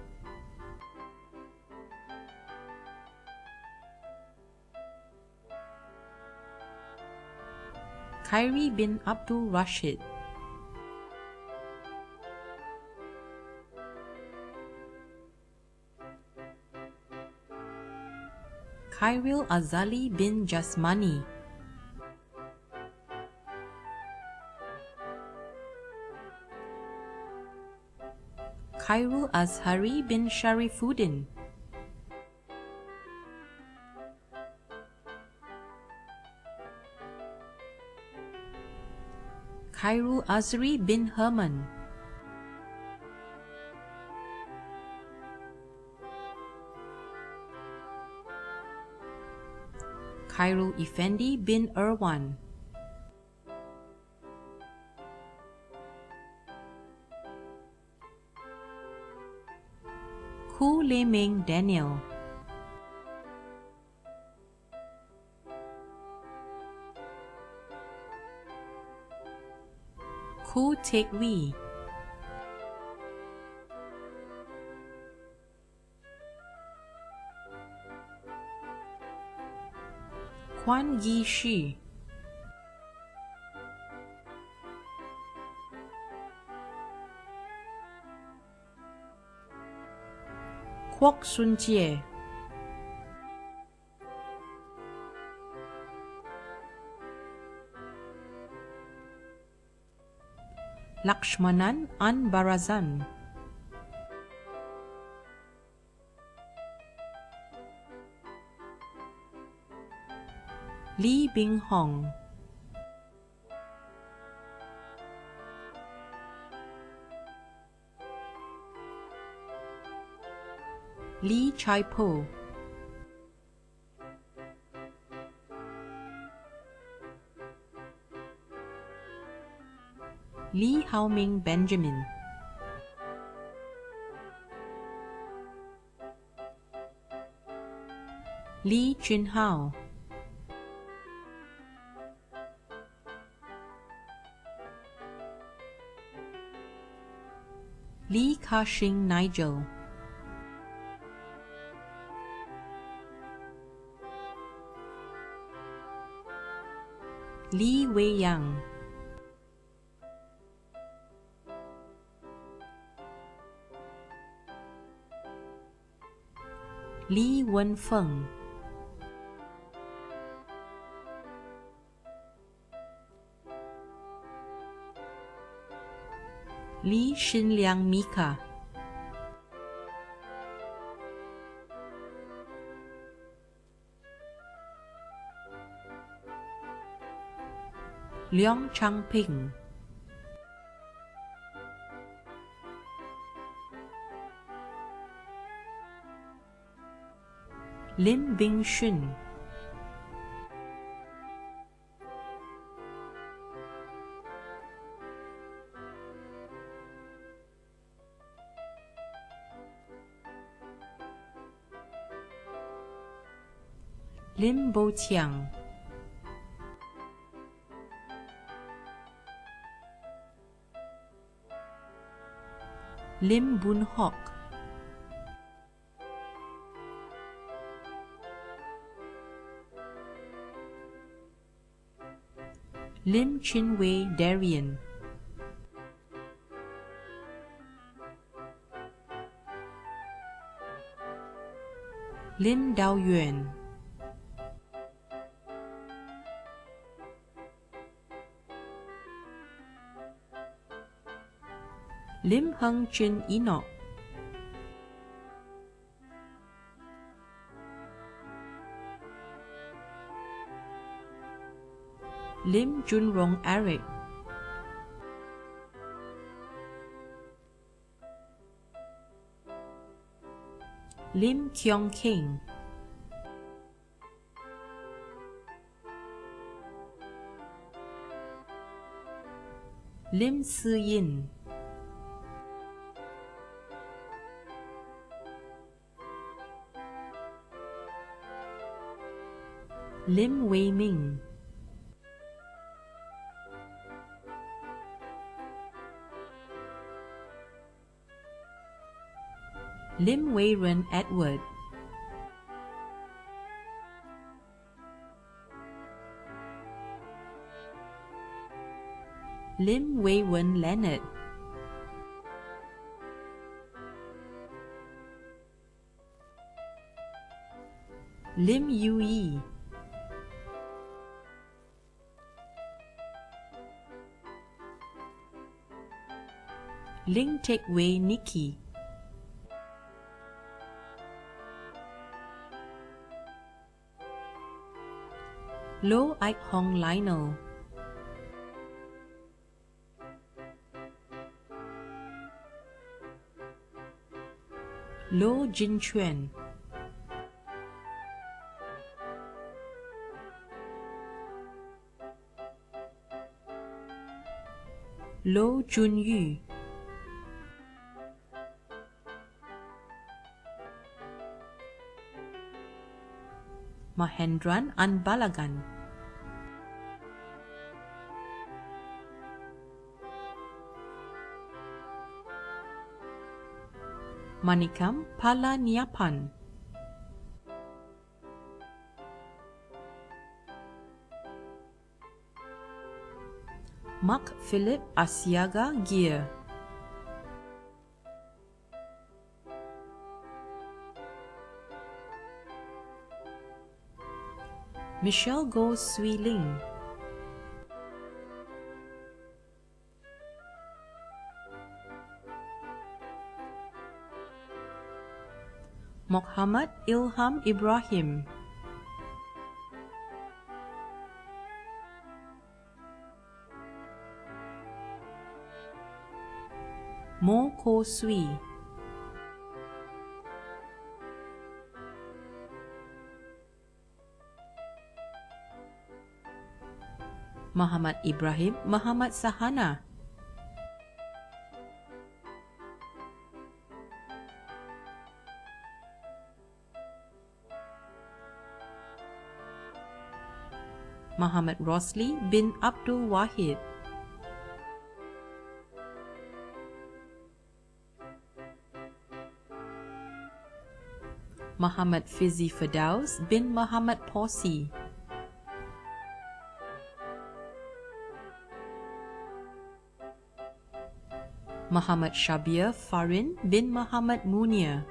Khairi bin Abdul Rashid, Khairil Azali bin Jasmani, Khairul Azhari bin Sharifuddin, Khairul Azri bin Herman, Khairul Effendi bin Irwan, Ku Leming Daniel, Ku Tek Wee, Kwan Yi Shi, Kwok Sun Jie, Lakshmanan An Barazan, Lee Bing Hong, Lee Chai Po, Lee Hao Ming Benjamin, Lee Jun Hao, Lee Ka-shing Nigel, Lee Wei Yang, Lee Wen Feng, Lee Xinliang Mika, Leong Changping, Lim Bing Shun, Lim Bo Tiang, Lim Boon Hock, Lim Chin Wei Darian, Lin Dao Yuan, Lim Hung Chin Enoch, Lim Junrong Eric, Lim Kyong King, Lim Si Yin, Lim Wei Ming, Lim Wei Ren Edward, Lim Wei Wen Leonard, Lim Yu Yi, Ling Tek Wei Nikki, Lo Ike Hong Lionel, Lo Jin Chuan, Lo Jun Yu, Mahendran Anbalagan, Manikam Palaniapan, Mark Philip Asiaga Gear, Michelle Go Swee Ling, Muhammad Ilham Ibrahim, Mo Ko Swee, Muhammad Ibrahim Muhammad Sahana, Muhammad Rosli bin Abdul Wahid, Muhammad Fizi Firdaus bin Muhammad Posi, Muhammad Shabir Farin bin Muhammad Munir,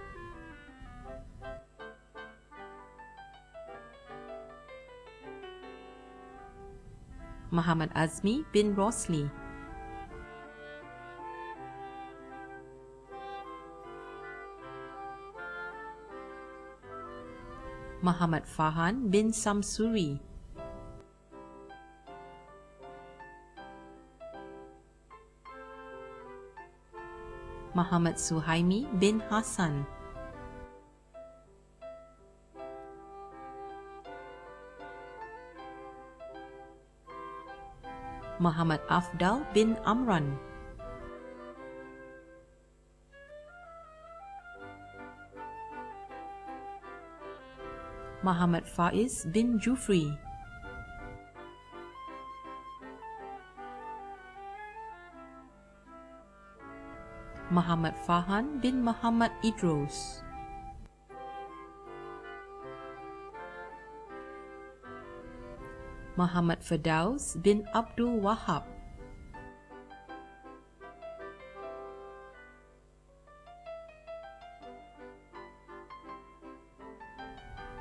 Muhammad Azmi bin Rosli, Muhammad Fahan bin Samsuri, Muhammad Suhaimi bin Hassan, Muhammad Afdal bin Amran, Muhammad Faiz bin Jufri, Muhammad Fahan bin Muhammad Idros, Muhammad Firdaus bin Abdul Wahab,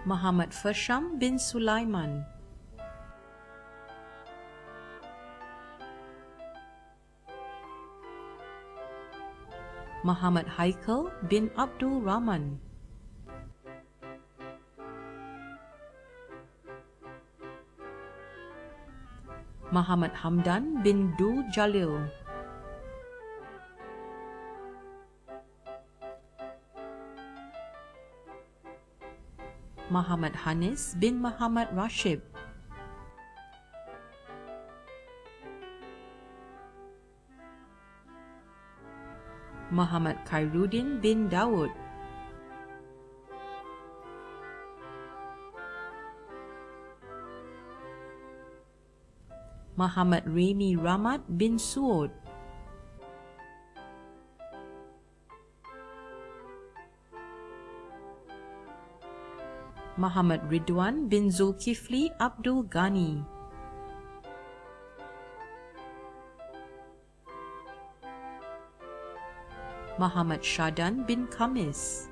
Muhammad Fasham bin Sulaiman, Muhammad Haikal bin Abdul Rahman, Muhammad Hamdan bin Dul Jalil, Muhammad Hanis bin Muhammad Rashid, Muhammad Khairuddin bin Dawud, Muhammad Remy Ramat bin Suud, Muhammad Ridwan bin Zulkifli Abdul Ghani, Muhammad Shadan bin Khamis,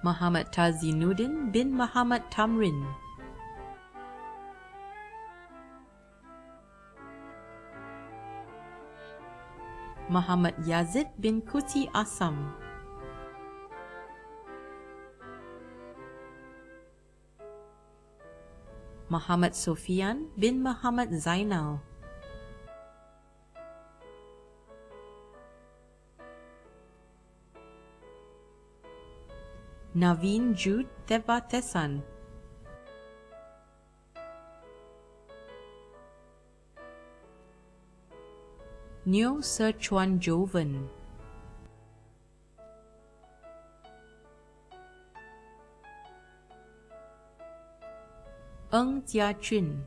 Muhammad Tazinuddin bin Muhammad Tamrin, Muhammad Yazid bin Kuti Asam, Muhammad Sofian bin Muhammad Zainal, Naveen Jude Devatesan, Neo Serchuan Jovan, Eng Tia Chun,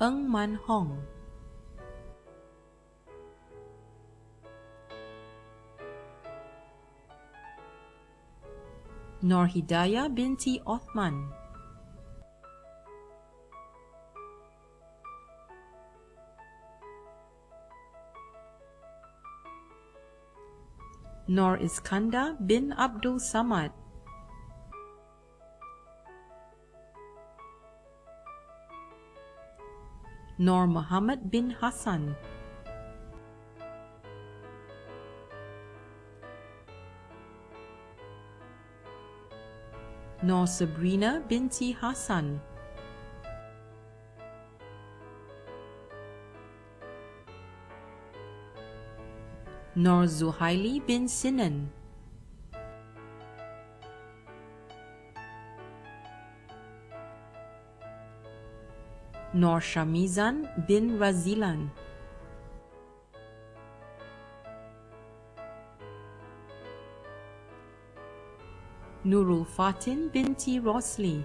Eng Man Hong, Nur Hidayah binti Othman, Nur Iskandar bin Abdul Samad, Nur Muhammad bin Hassan, Nur Sabrina binti Hassan, Nur Zuhaili bin Sinan, Nur Shamizan bin Razilan, Nurul Fatin binti Rosli,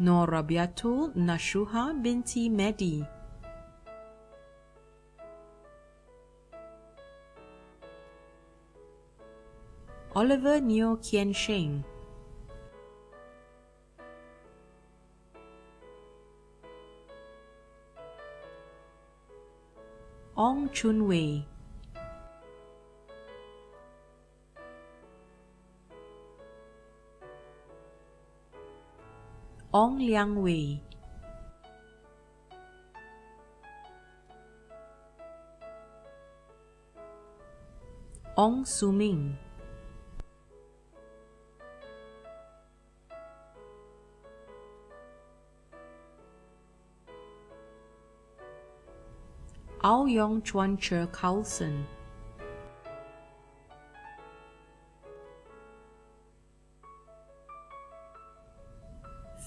Nur Rabiatul Nashuha binti Mehdi, Oliver Neo Kien Sheng, Ong Chun Wei, Ong Liang Wei, Ong Suming, Ao Yong Chuan Cher Carlson,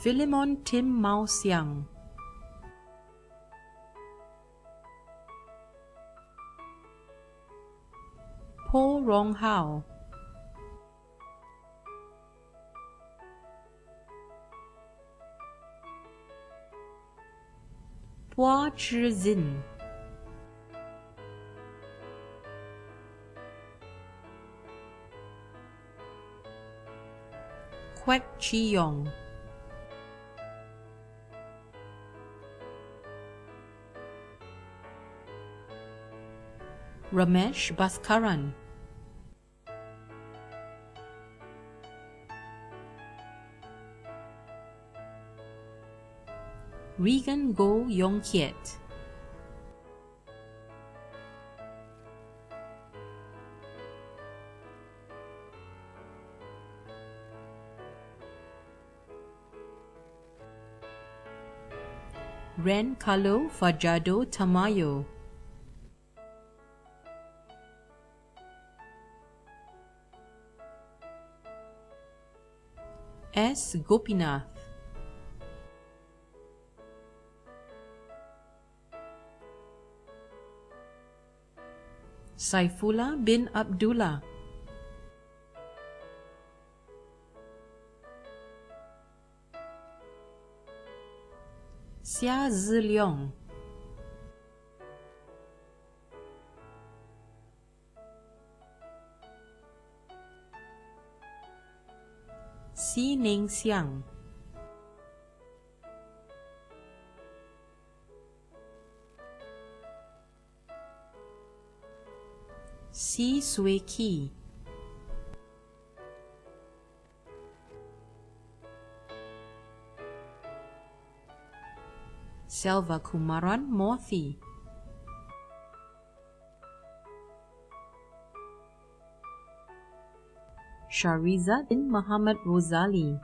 Philemon Tim Mao Siang, Po Rong Hao, Pua Chi Zin, Kwek Chi Yong, Ramesh Bhaskaran, Regan Go Yong Kiet, Ren Kalo Fajado Tamayo, S. Gopinath, Saifullah bin Abdullah, Xia Ziliong, Xi Ningxiang, Xi Suiqi, Selvakumaran Mothi, Shariza bin Muhammad Rosali,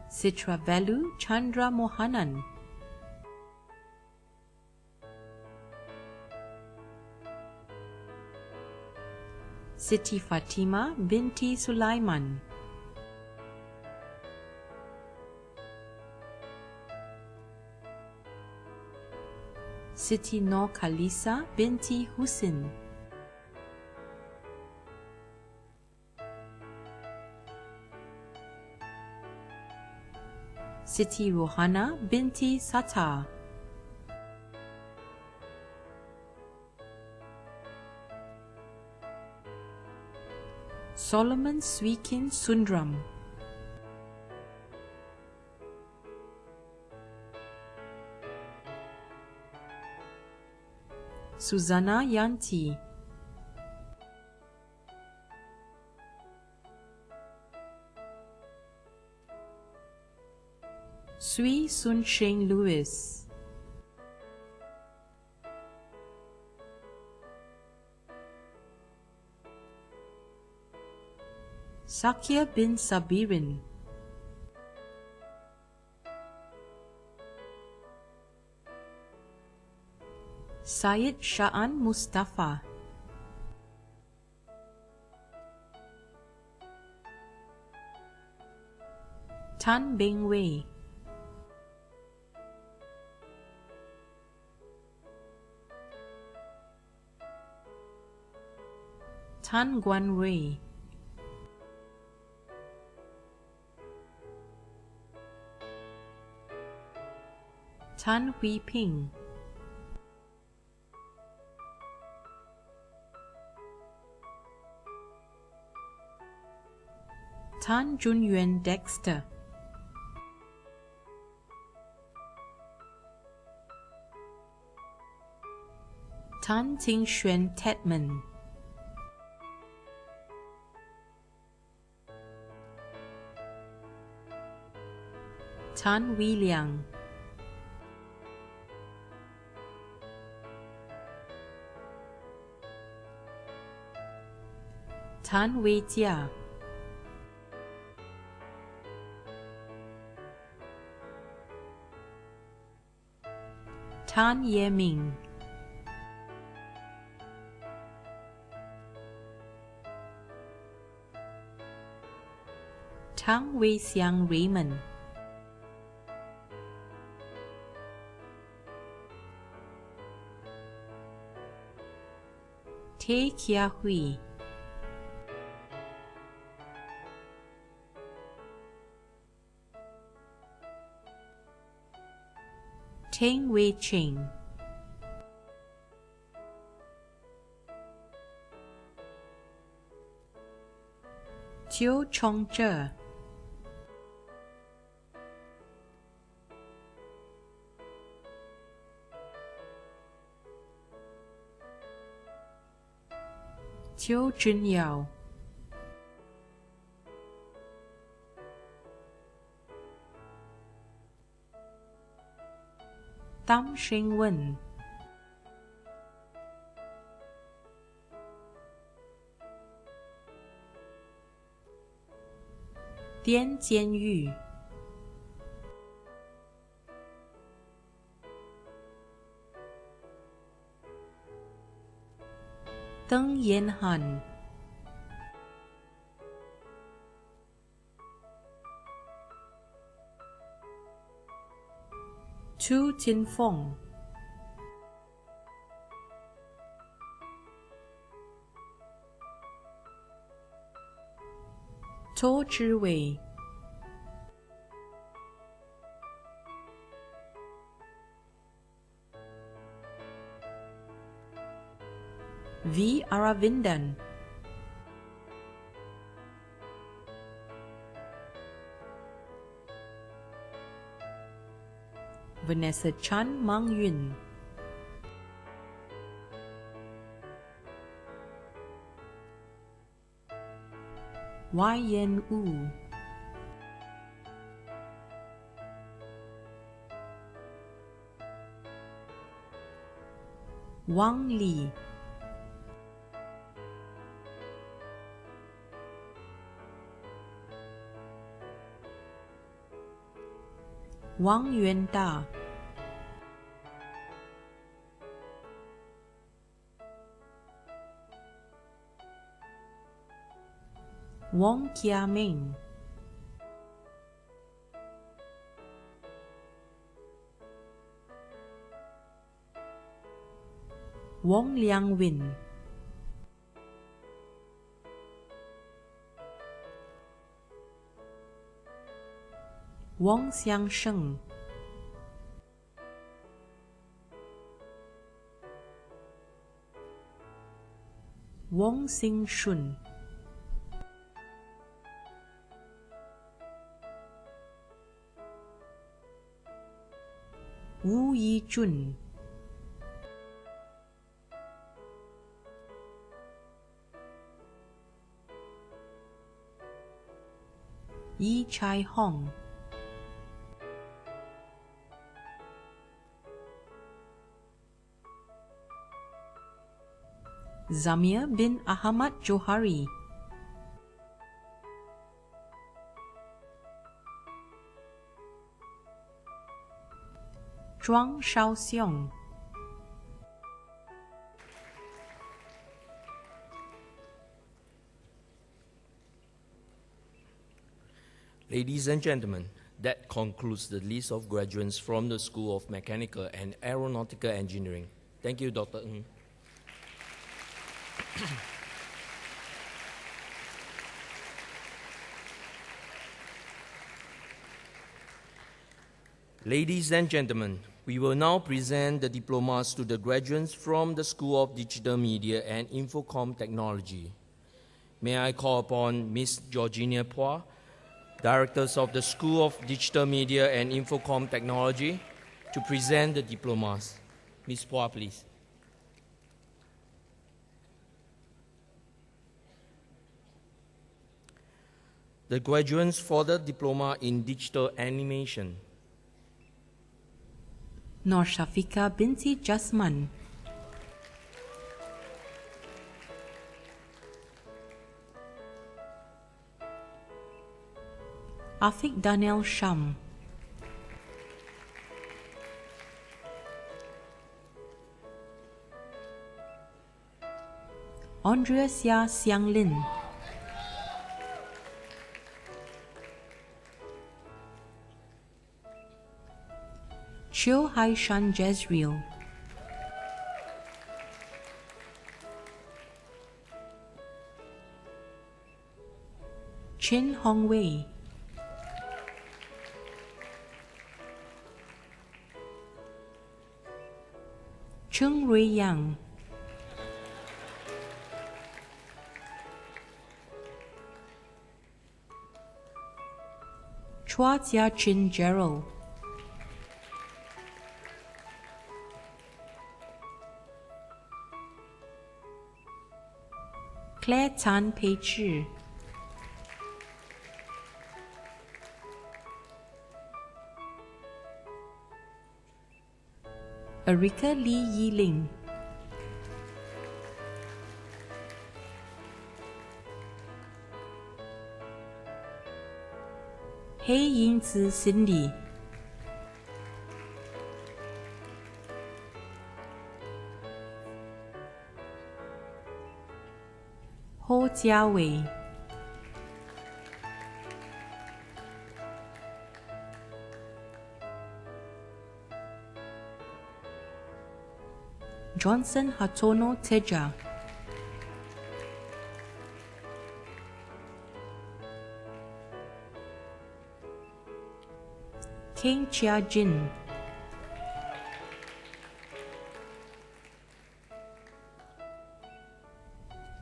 Sitravelu Chandra Mohanan, Siti Fatima binti Sulaiman, Siti Nur Khalisa binti Husin, Siti Rohana binti Sattar, Solomon Swikin Sundram, Susanna Yanti, Sui Sun Sheng Lewis, Sakya bin Sabirin, Syed Sha'an Mustafa, Tan Beng Wei, Tan Guan Wei, Tan Hui Ping, Tan Junyuan Dexter, Tan Ting Xuan Tedman, Tan Wei Liang, Tan Wei Jia, Tan Ye Ming, Tang Wei Xiang Raymond, Tay Kia Hui, Teng Wei Ching, Chiu Chong Che, Chiu Jun Yao, Tam Sheng Wen, Dian Jian Yu, Deng Yan Han, Tu Tin Fong, To Chi Wei, V Aravindan, Vanessa Chan Mang Yun, Y Yen Wu, Wang Li, Wang Yuanda, Wong Kia Ming, Wong Liang Win, Wong Xiang Sheng, Wong Xing Shun, Wu Yi Jun, Yi Chai Hong, Zamir bin Ahmad Johari, Zhuang Shaoxiong, Ladies and gentlemen, that concludes the list of graduates from the School of Mechanical and Aeronautical Engineering. Thank you, Dr. Ng. Ladies and gentlemen, we will now present the diplomas to the graduates from the School of Digital Media and Infocom Technology. May I call upon Ms. Georgina Phua, Directors of the School of Digital Media and Infocom Technology, to present the diplomas. Ms. Phua, please. The graduates for the diploma in digital animation. Nur Shafika binti Jasman, Afiq Daniel Sham, Andreas Ya Xiang Lin, Chiu Hai Shan Jezreel, Chin Hong Wei, Chung Rui Yang, Chua Jia Chin Gerald, Claire Tan Pei Chi, Erika Lee Yi Ling, Hei Yin Zi Cindy, Ho Jia Wei, Johnson Hatono Teja, Keng Chia Jin,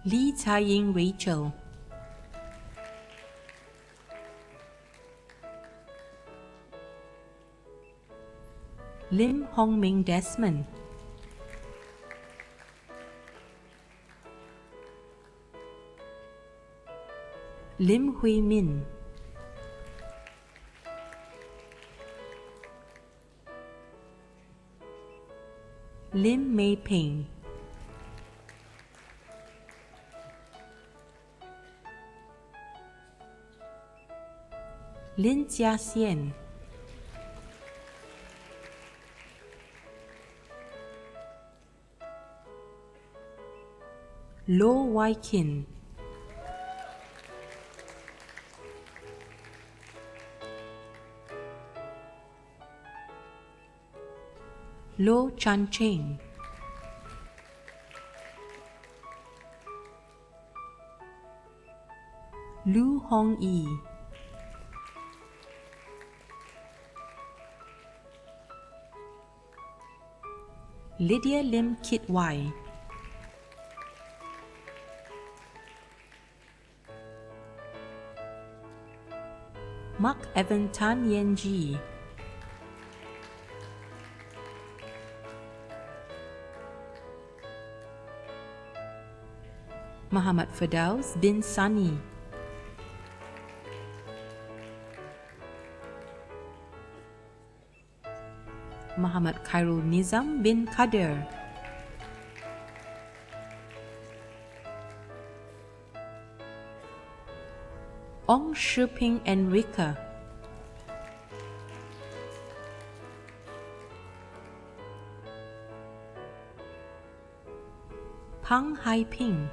Lee Tai-ying Rachel, Lim Hong-ming Desmond, Lim Hui Min, Lim Mei Ping, Lin Jia Xian, Lo Wai Kin, Lo Chan Cheng, Lu Hong Yi, Lydia Lim Kit Wai, Mark Evan Tan Yen Ji, Muhammad Firdaus bin Sani, Muhammad Khairul Nizam bin Kadir, Ong Shiping Enrica, Pang Hai Ping,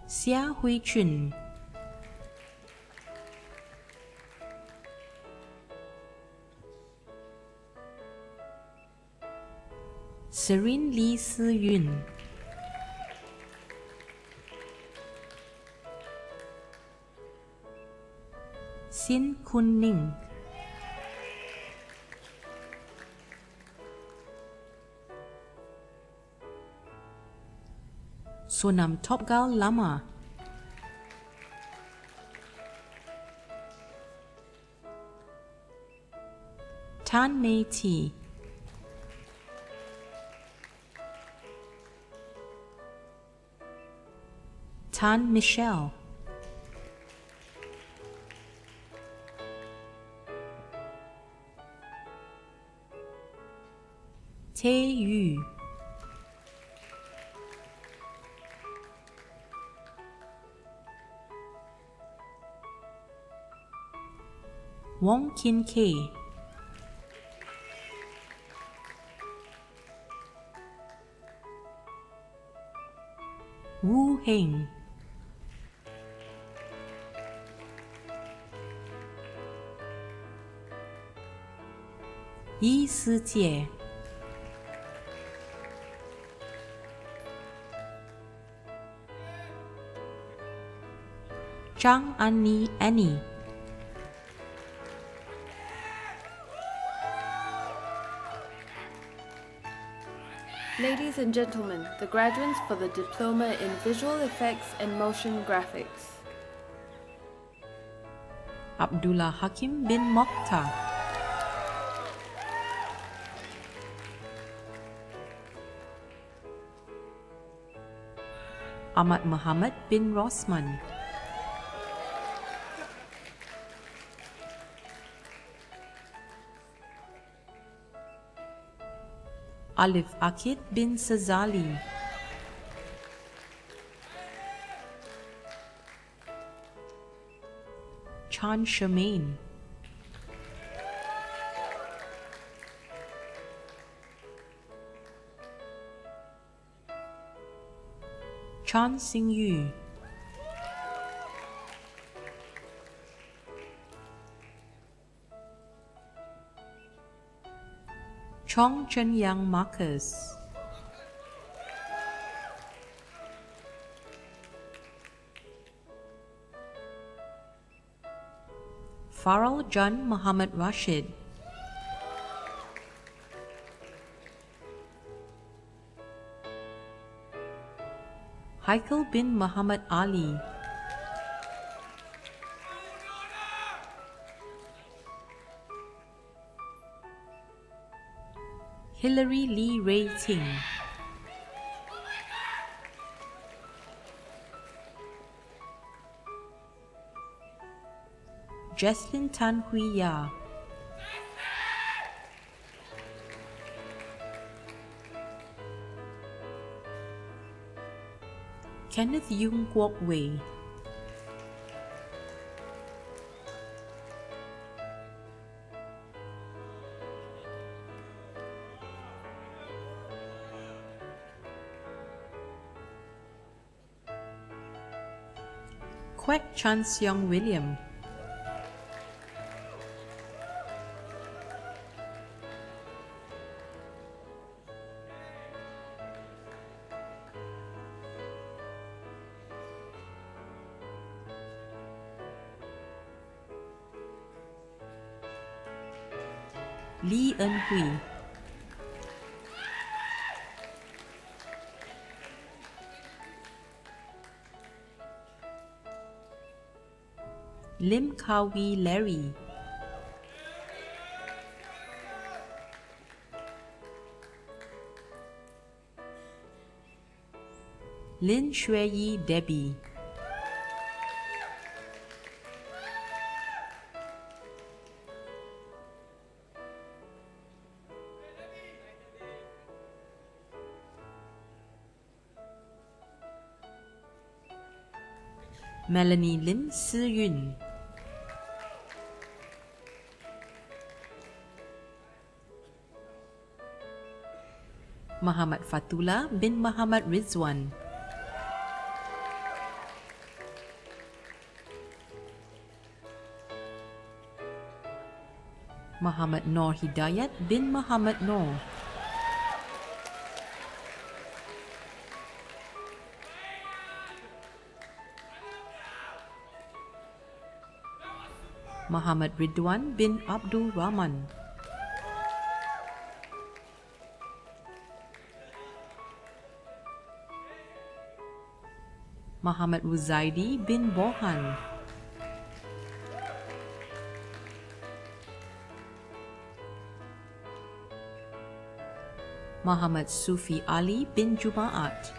Xia Hui Chun, Serene Lee Si Yun, Sin Kun Ning, Sonam Topgal Lama, Tan Mei Ti, Tan Michelle, Tae Yu, Wong Kin Kei, Wu Heng, Yi Si Jie, Zhang Annie Annie, Ladies and gentlemen, the graduates for the Diploma in Visual Effects and Motion Graphics. Abdullah Hakim bin Mokhtar, Ahmad Muhammad bin Rosman, Alif Akid bin Sazali, Chan Shemaine, Chan Xing Yu, Chong Chen Yang Marcus, Farrell John Muhammad Rashid, Haikal bin Muhammad Ali, Hillary Lee Ray Ting, Jesslyn Tan Hui Ya, Kenneth Yung Kwok Wei, Kwek Chan Seong William, Lee Eun Hui, Lim Kah Wee Larry, Lin Shui Yi Debbie, Melanie Lim Si Yun, Muhammad Fatullah bin Muhammad Rizwan, Muhammad Noor Hidayat bin Muhammad Noor, Muhammad Ridwan bin Abdul Rahman, Muhammad Ruzaidi bin Bohan, Muhammad Sufi Ali bin Jumaat,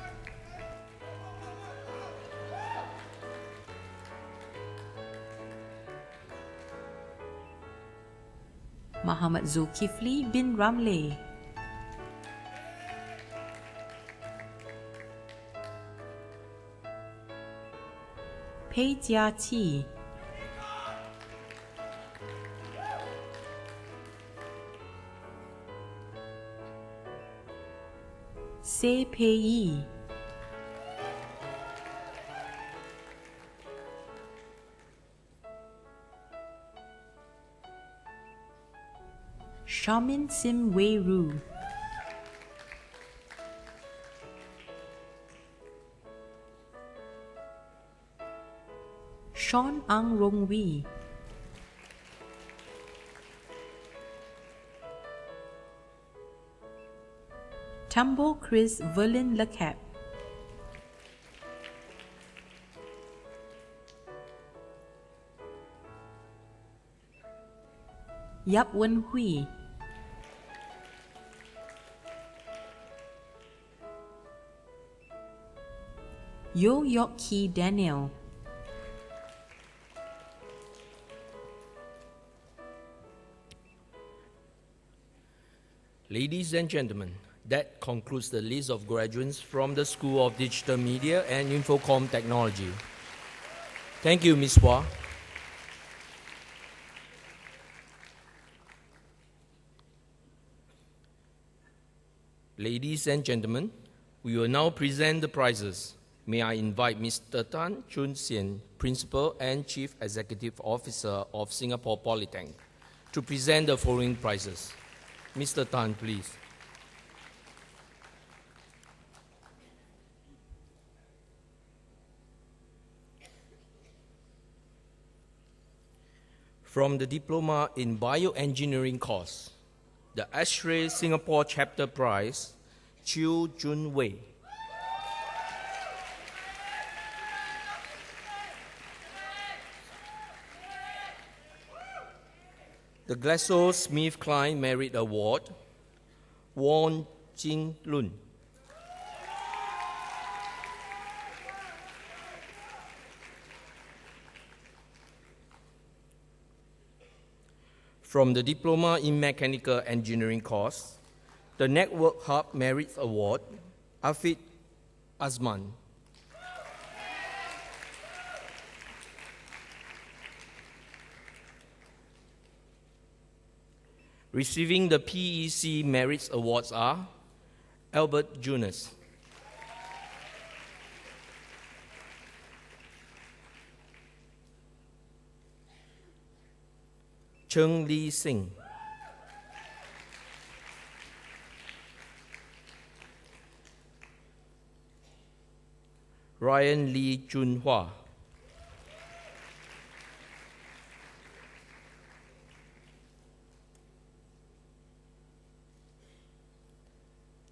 Muhammad Zulkifli bin Ramle, Pei Jia Ti, Se Pei Yi, Shamin Sim Wei Ru, Sean Ang Rong Wee, Tambo Chris Verlin Lecap, Yap Wen Hui, Yo Yok Ki Daniel, Ladies and gentlemen, that concludes the list of graduates from the School of Digital Media and Infocom Technology. Thank you, Ms. Hua. Ladies and gentlemen, we will now present the prizes. May I invite Mr. Tan Chun Sien, Principal and Chief Executive Officer of Singapore Polytechnic, to present the following prizes. Mr. Tan, please. From the Diploma in Bioengineering course, the ASHRAE Singapore Chapter Prize, Chiu Jun Wei. The GlaxoSmithKline Merit Award, Won Jin Lun. From the Diploma in Mechanical Engineering course, the Network Hub Merit Award, Afid Azman. Receiving the PEC Merits Awards are Albert Jonas, Cheng Lee Singh, Ryan Lee Junhua,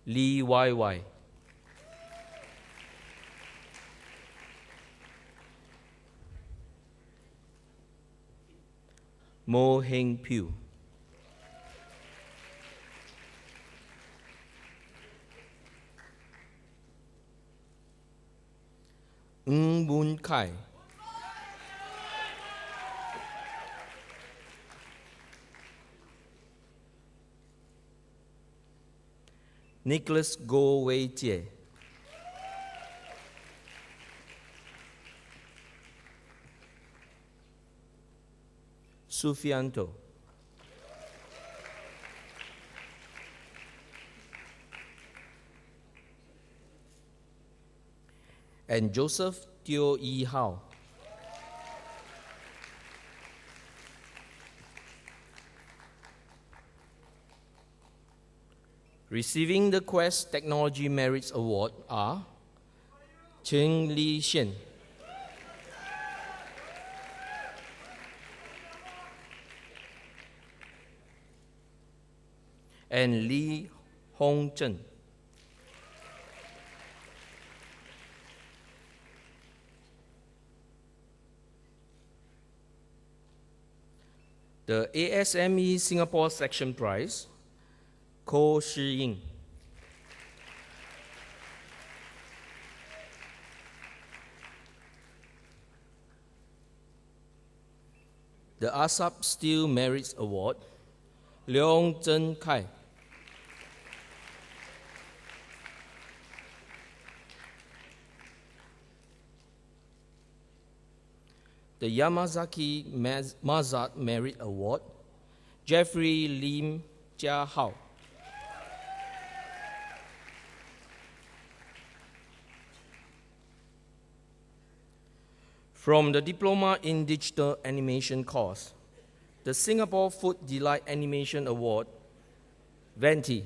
Lee YY, Mo Heng Pew, Ng Moon Kai, Nicholas Goh Wei Jie, Sufianto, and Joseph Teo Yi Hao. Receiving the Quest Technology Merits Award are Cheng Li Shen, and Li Hong Zhen. The ASME Singapore Section Prize, Ko Shi Ying. The ASAP Steel Merits Award, Leong Zhen Kai. The Yamazaki Mazat Merit Award, Jeffrey Lim Jia Hao. From the Diploma in Digital Animation course, the Singapore Food Delight Animation Award, Venti.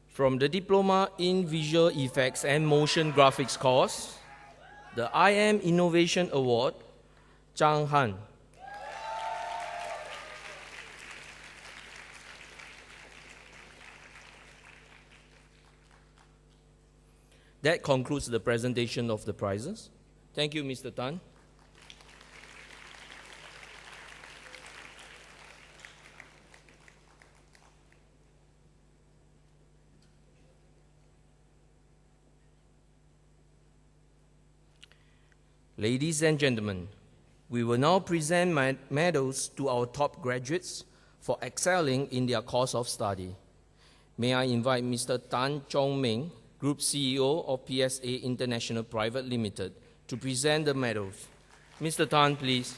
From the Diploma in Visual Effects and Motion Graphics course, the IM Innovation Award, Zhang Han. That concludes the presentation of the prizes. Thank you, Mr. Tan. Ladies and gentlemen, we will now present medals to our top graduates for excelling in their course of study. May I invite Mr. Tan Chong Ming, Group CEO of PSA International Private Limited, to present the medals. Mr. Tan, please.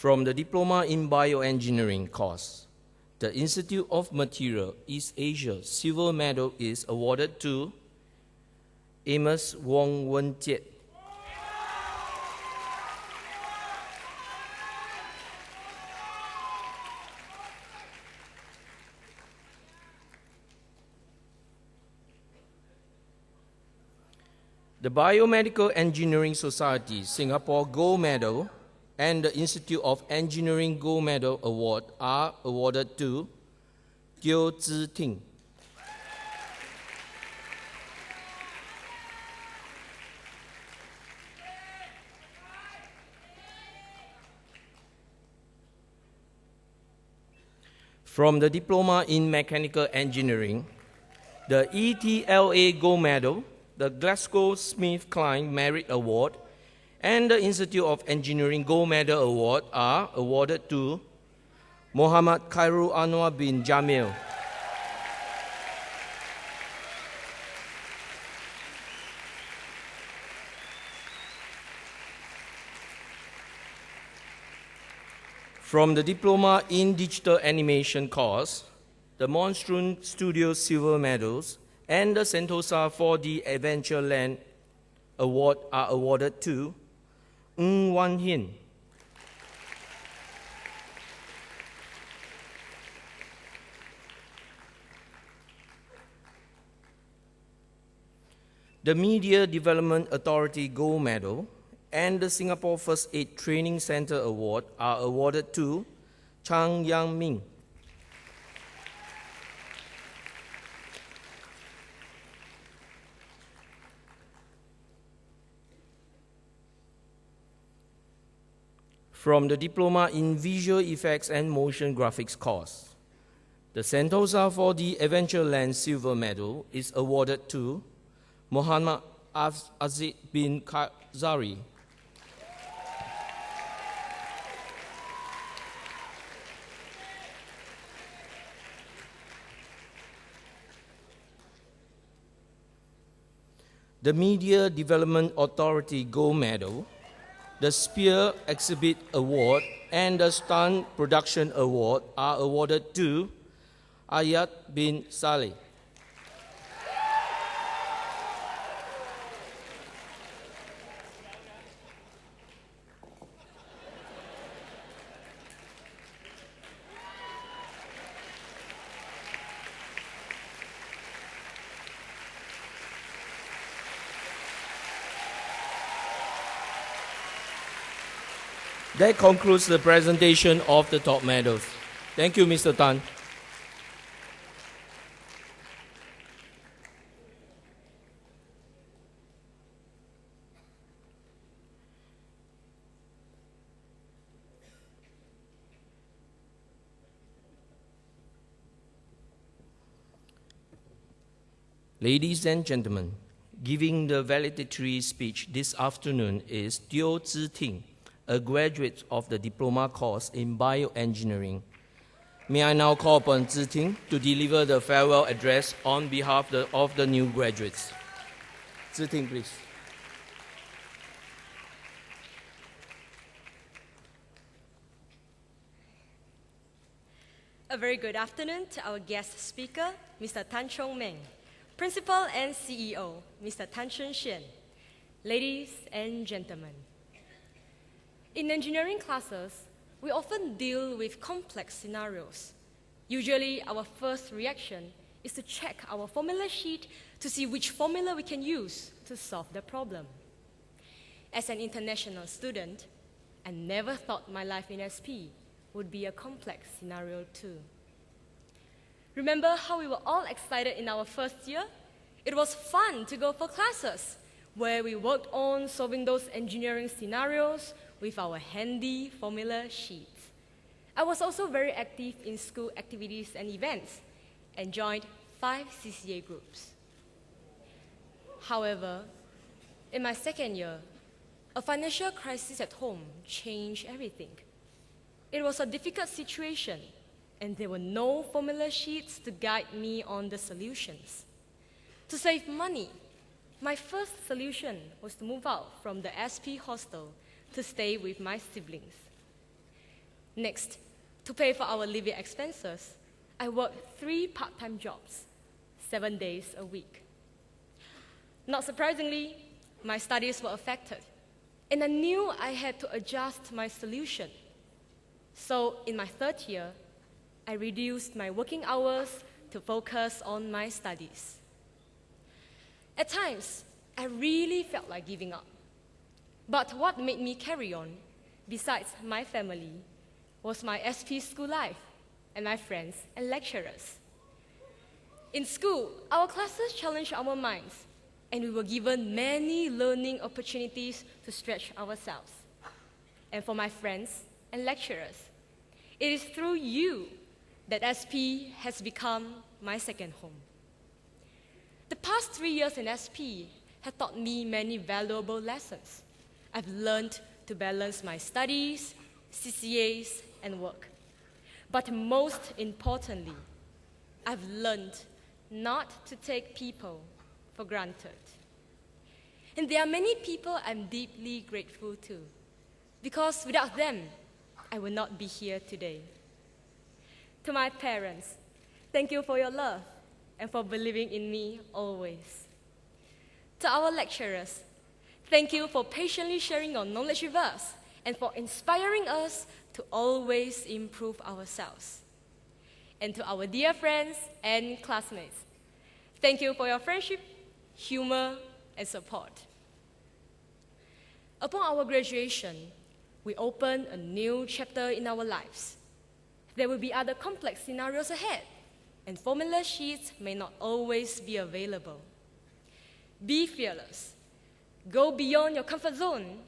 From the Diploma in Bioengineering course, the Institute of Material East Asia Silver Medal is awarded to Amos Wong Wen Jiet. The Biomedical Engineering Society Singapore Gold Medal and the Institute of Engineering Gold Medal Award are awarded to Teo Zi Ting. From the Diploma in Mechanical Engineering, the ETLA Gold Medal, the Glasgow Smith Kline Merit Award, and the Institute of Engineering Gold Medal Award are awarded to Muhammad Khairul Anwar bin Jamil. From the Diploma in Digital Animation course, the Monsoon Studio Silver Medals and the Sentosa 4D Adventureland Award are awarded to Ng Wan Hin. The Media Development Authority Gold Medal and the Singapore First Aid Training Center Award are awarded to Chang Yang Ming. From the Diploma in Visual Effects and Motion Graphics course, the Sentosa 4D Adventureland Silver Medal is awarded to Muhammad Aziz bin Kazari. The Media Development Authority Gold Medal, the Spear Exhibit Award, and the Stunt Production Award are awarded to Ayat bin Saleh. That concludes the presentation of the top medals. Thank you, Mr. Tan. Ladies and gentlemen, giving the valedictory speech this afternoon is Teo Zi Ting, a graduate of the diploma course in bioengineering. May I now call upon Zi Ting to deliver the farewell address on behalf of the new graduates. Zi Ting, please. A very good afternoon to our guest speaker, Mr. Tan Chong Meng, Principal and CEO, Mr. Tan Chun Shen, ladies and gentlemen. In engineering classes, we often deal with complex scenarios. Usually, our first reaction is to check our formula sheet to see which formula we can use to solve the problem. As an international student, I never thought my life in SP would be a complex scenario too. Remember how we were all excited in our first year? It was fun to go for classes where we worked on solving those engineering scenarios with our handy formula sheets. I was also very active in school activities and events and joined 5 CCA groups. However, in my second year, a financial crisis at home changed everything. It was a difficult situation, and there were no formula sheets to guide me on the solutions. To save money, my first solution was to move out from the SP hostel to stay with my siblings. Next, to pay for our living expenses, I worked 3 part-time jobs, 7 days a week. Not surprisingly, my studies were affected, and I knew I had to adjust my solution. So in my 3rd year, I reduced my working hours to focus on my studies. At times, I really felt like giving up. But what made me carry on, besides my family, was my SP school life and my friends and lecturers. In school, our classes challenged our minds, and we were given many learning opportunities to stretch ourselves. And for my friends and lecturers, it is through you that SP has become my second home. The past 3 years in SP have taught me many valuable lessons. I've learned to balance my studies, CCAs, and work. But most importantly, I've learned not to take people for granted. And there are many people I'm deeply grateful to, because without them, I would not be here today. To my parents, thank you for your love and for believing in me always. To our lecturers, thank you for patiently sharing your knowledge with us and for inspiring us to always improve ourselves. And to our dear friends and classmates, thank you for your friendship, humor, and support. Upon our graduation, we open a new chapter in our lives. There will be other complex scenarios ahead, and formula sheets may not always be available. Be fearless, go beyond your comfort zone,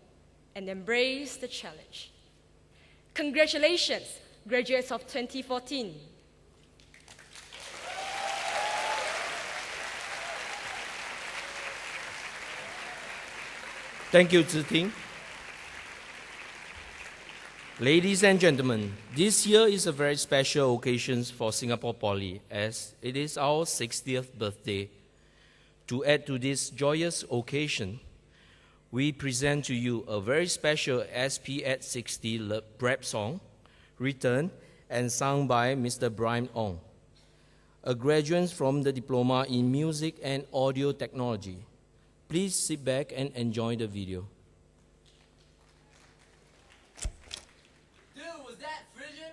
and embrace the challenge. Congratulations, graduates of 2014. Thank you, Zhi Ting. Ladies and gentlemen, this year is a very special occasion for Singapore Poly, as it is our 60th birthday. To add to this joyous occasion, we present to you a very special SP at 60 rap song, written and sung by Mr. Brian Ong, a graduate from the Diploma in Music and Audio Technology. Please sit back and enjoy the video. Dude, was that Frisian?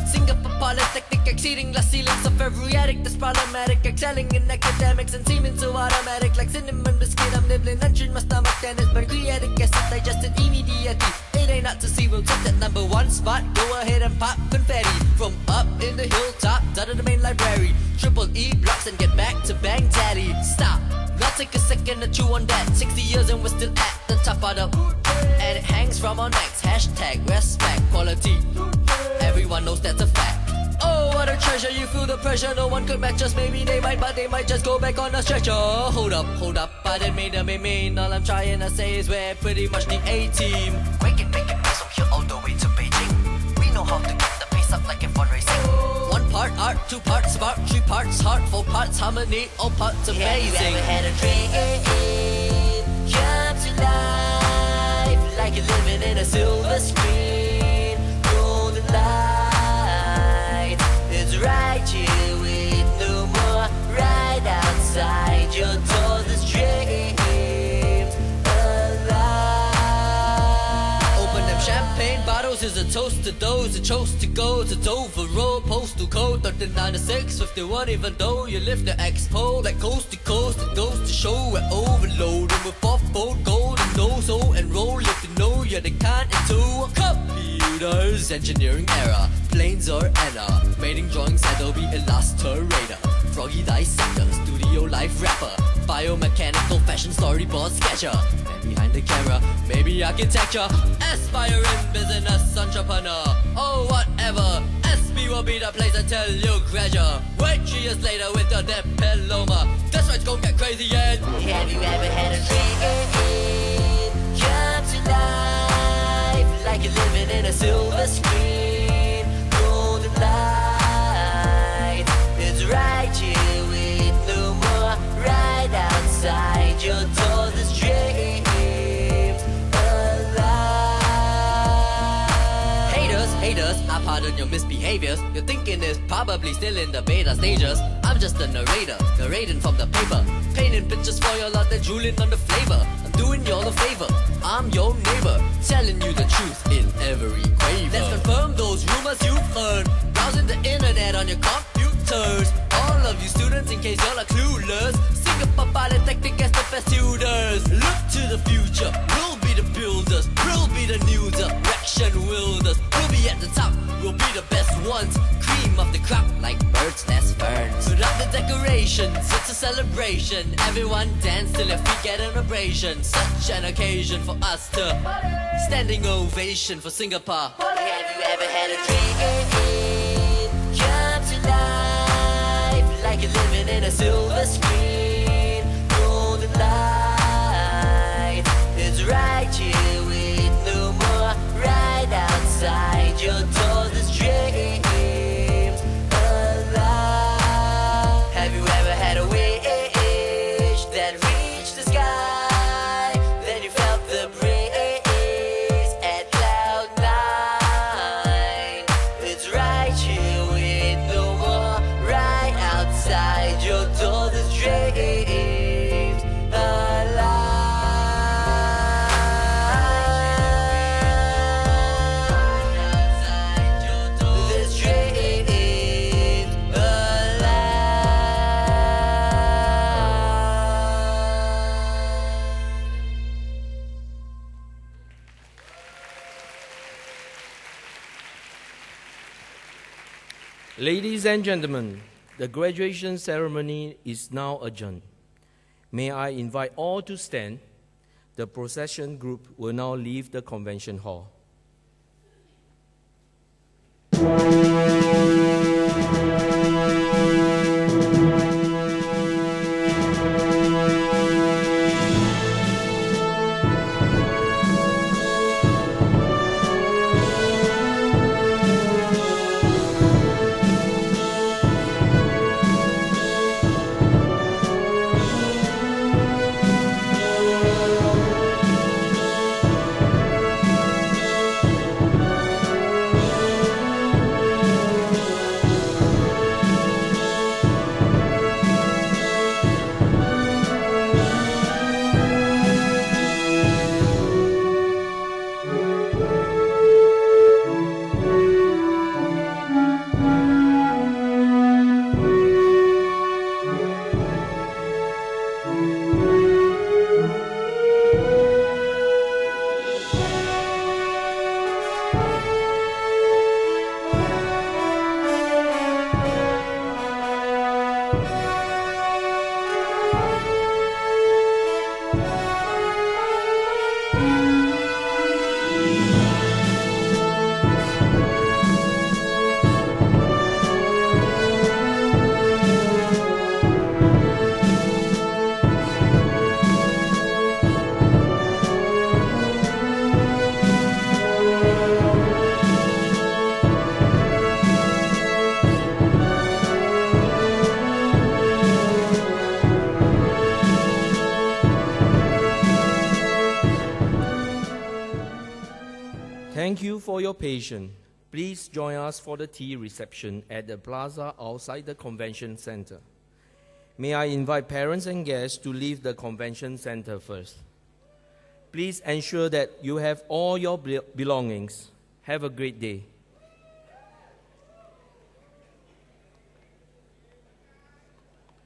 Singapore Polytechnic, exceeding the ceilings of every attic that's problematic, excelling in academics and seeming so automatic, like cinnamon biscuit. I'm nibbling, lunching my stomach, then it's pancreatic acid digested immediately. It ain't not to see, we'll take that #1 spot. Go ahead and pop confetti from up in the hilltop down to the main library. Triple E blocks and get back to Bang Daddy. Stop, now take a second to chew on that. 60 years and we're still at the top of the and it hangs from our necks. Hashtag respect quality. Everyone knows that's a fact. Oh, what a treasure, you feel the pressure. No one could match us, maybe they might, but they might just go back on a stretcher. Hold up, I didn't mean to be mean. All I'm trying to say is we're pretty much the A-team. Make it pace from here all the way to Beijing. We know how to get the pace up like F1 racing. 1 part art, 2 parts spark, 3 parts heart, 4 parts harmony, all parts amazing. Have you ever had a dream come to life like you're living in a silver screen? Golden light is right here with no more right outside your door. This dreams alive. Open them champagne bottles is a toast to those who chose to go to Dover, postal code 3906 51. Even though you live the expo like coast to coast, it goes to show we're overloaded with 4-fold gold and no so enroll if you know you're the kind into a computers engineering era. Planes or Anna, mating drawings, Adobe Illustrator, Froggy dissector, studio life rapper, biomechanical fashion storyboard sketcher, and behind the camera, maybe architecture, aspiring business entrepreneur. Oh, whatever, SB will be the place until you graduate. Wait 3 years later with your diploma. That's right, it's gonna get crazy and have you ever had a dream come to life like you're living in a silver screen? Golden light is right here with no pardon your misbehaviors. Your thinking is probably still in the beta stages. I'm just a narrator, narrating from the paper, painting pictures for your lot, then drooling on the flavor. I'm doing you all a favor, I'm your neighbor, telling you the truth in every quaver. Let's confirm those rumors you've heard, browsing the internet on your computers. All of you students, in case y'all are clueless, Singapore Polytechnic as the best tutors. Look to the future, we'll be the builders, we'll be the new direction wielders. We'll be at the top, we'll be the best ones, cream of the crop like birds' nest ferns. Put up the decorations, it's a celebration. Everyone dance till your feet get an abrasion. Such an occasion for us to standing ovation for Singapore. Have you ever had a dream come to life like you're living in a silver screen? Golden light, it's right here with no more. Right outside your door, this dreams alive. Have you ever had a wish that reached the sky? Then you felt the breeze at cloud nine. It's right here with no more. Right outside your door, this dreams alive. This dreams alive. Ladies and gentlemen, the graduation ceremony is now adjourned. May I invite all to stand? The procession group will now leave the convention hall. Thank you for your patience. Please join us for the tea reception at the plaza outside the convention center. May I invite parents and guests to leave the convention center first. Please ensure that you have all your belongings. Have a great day.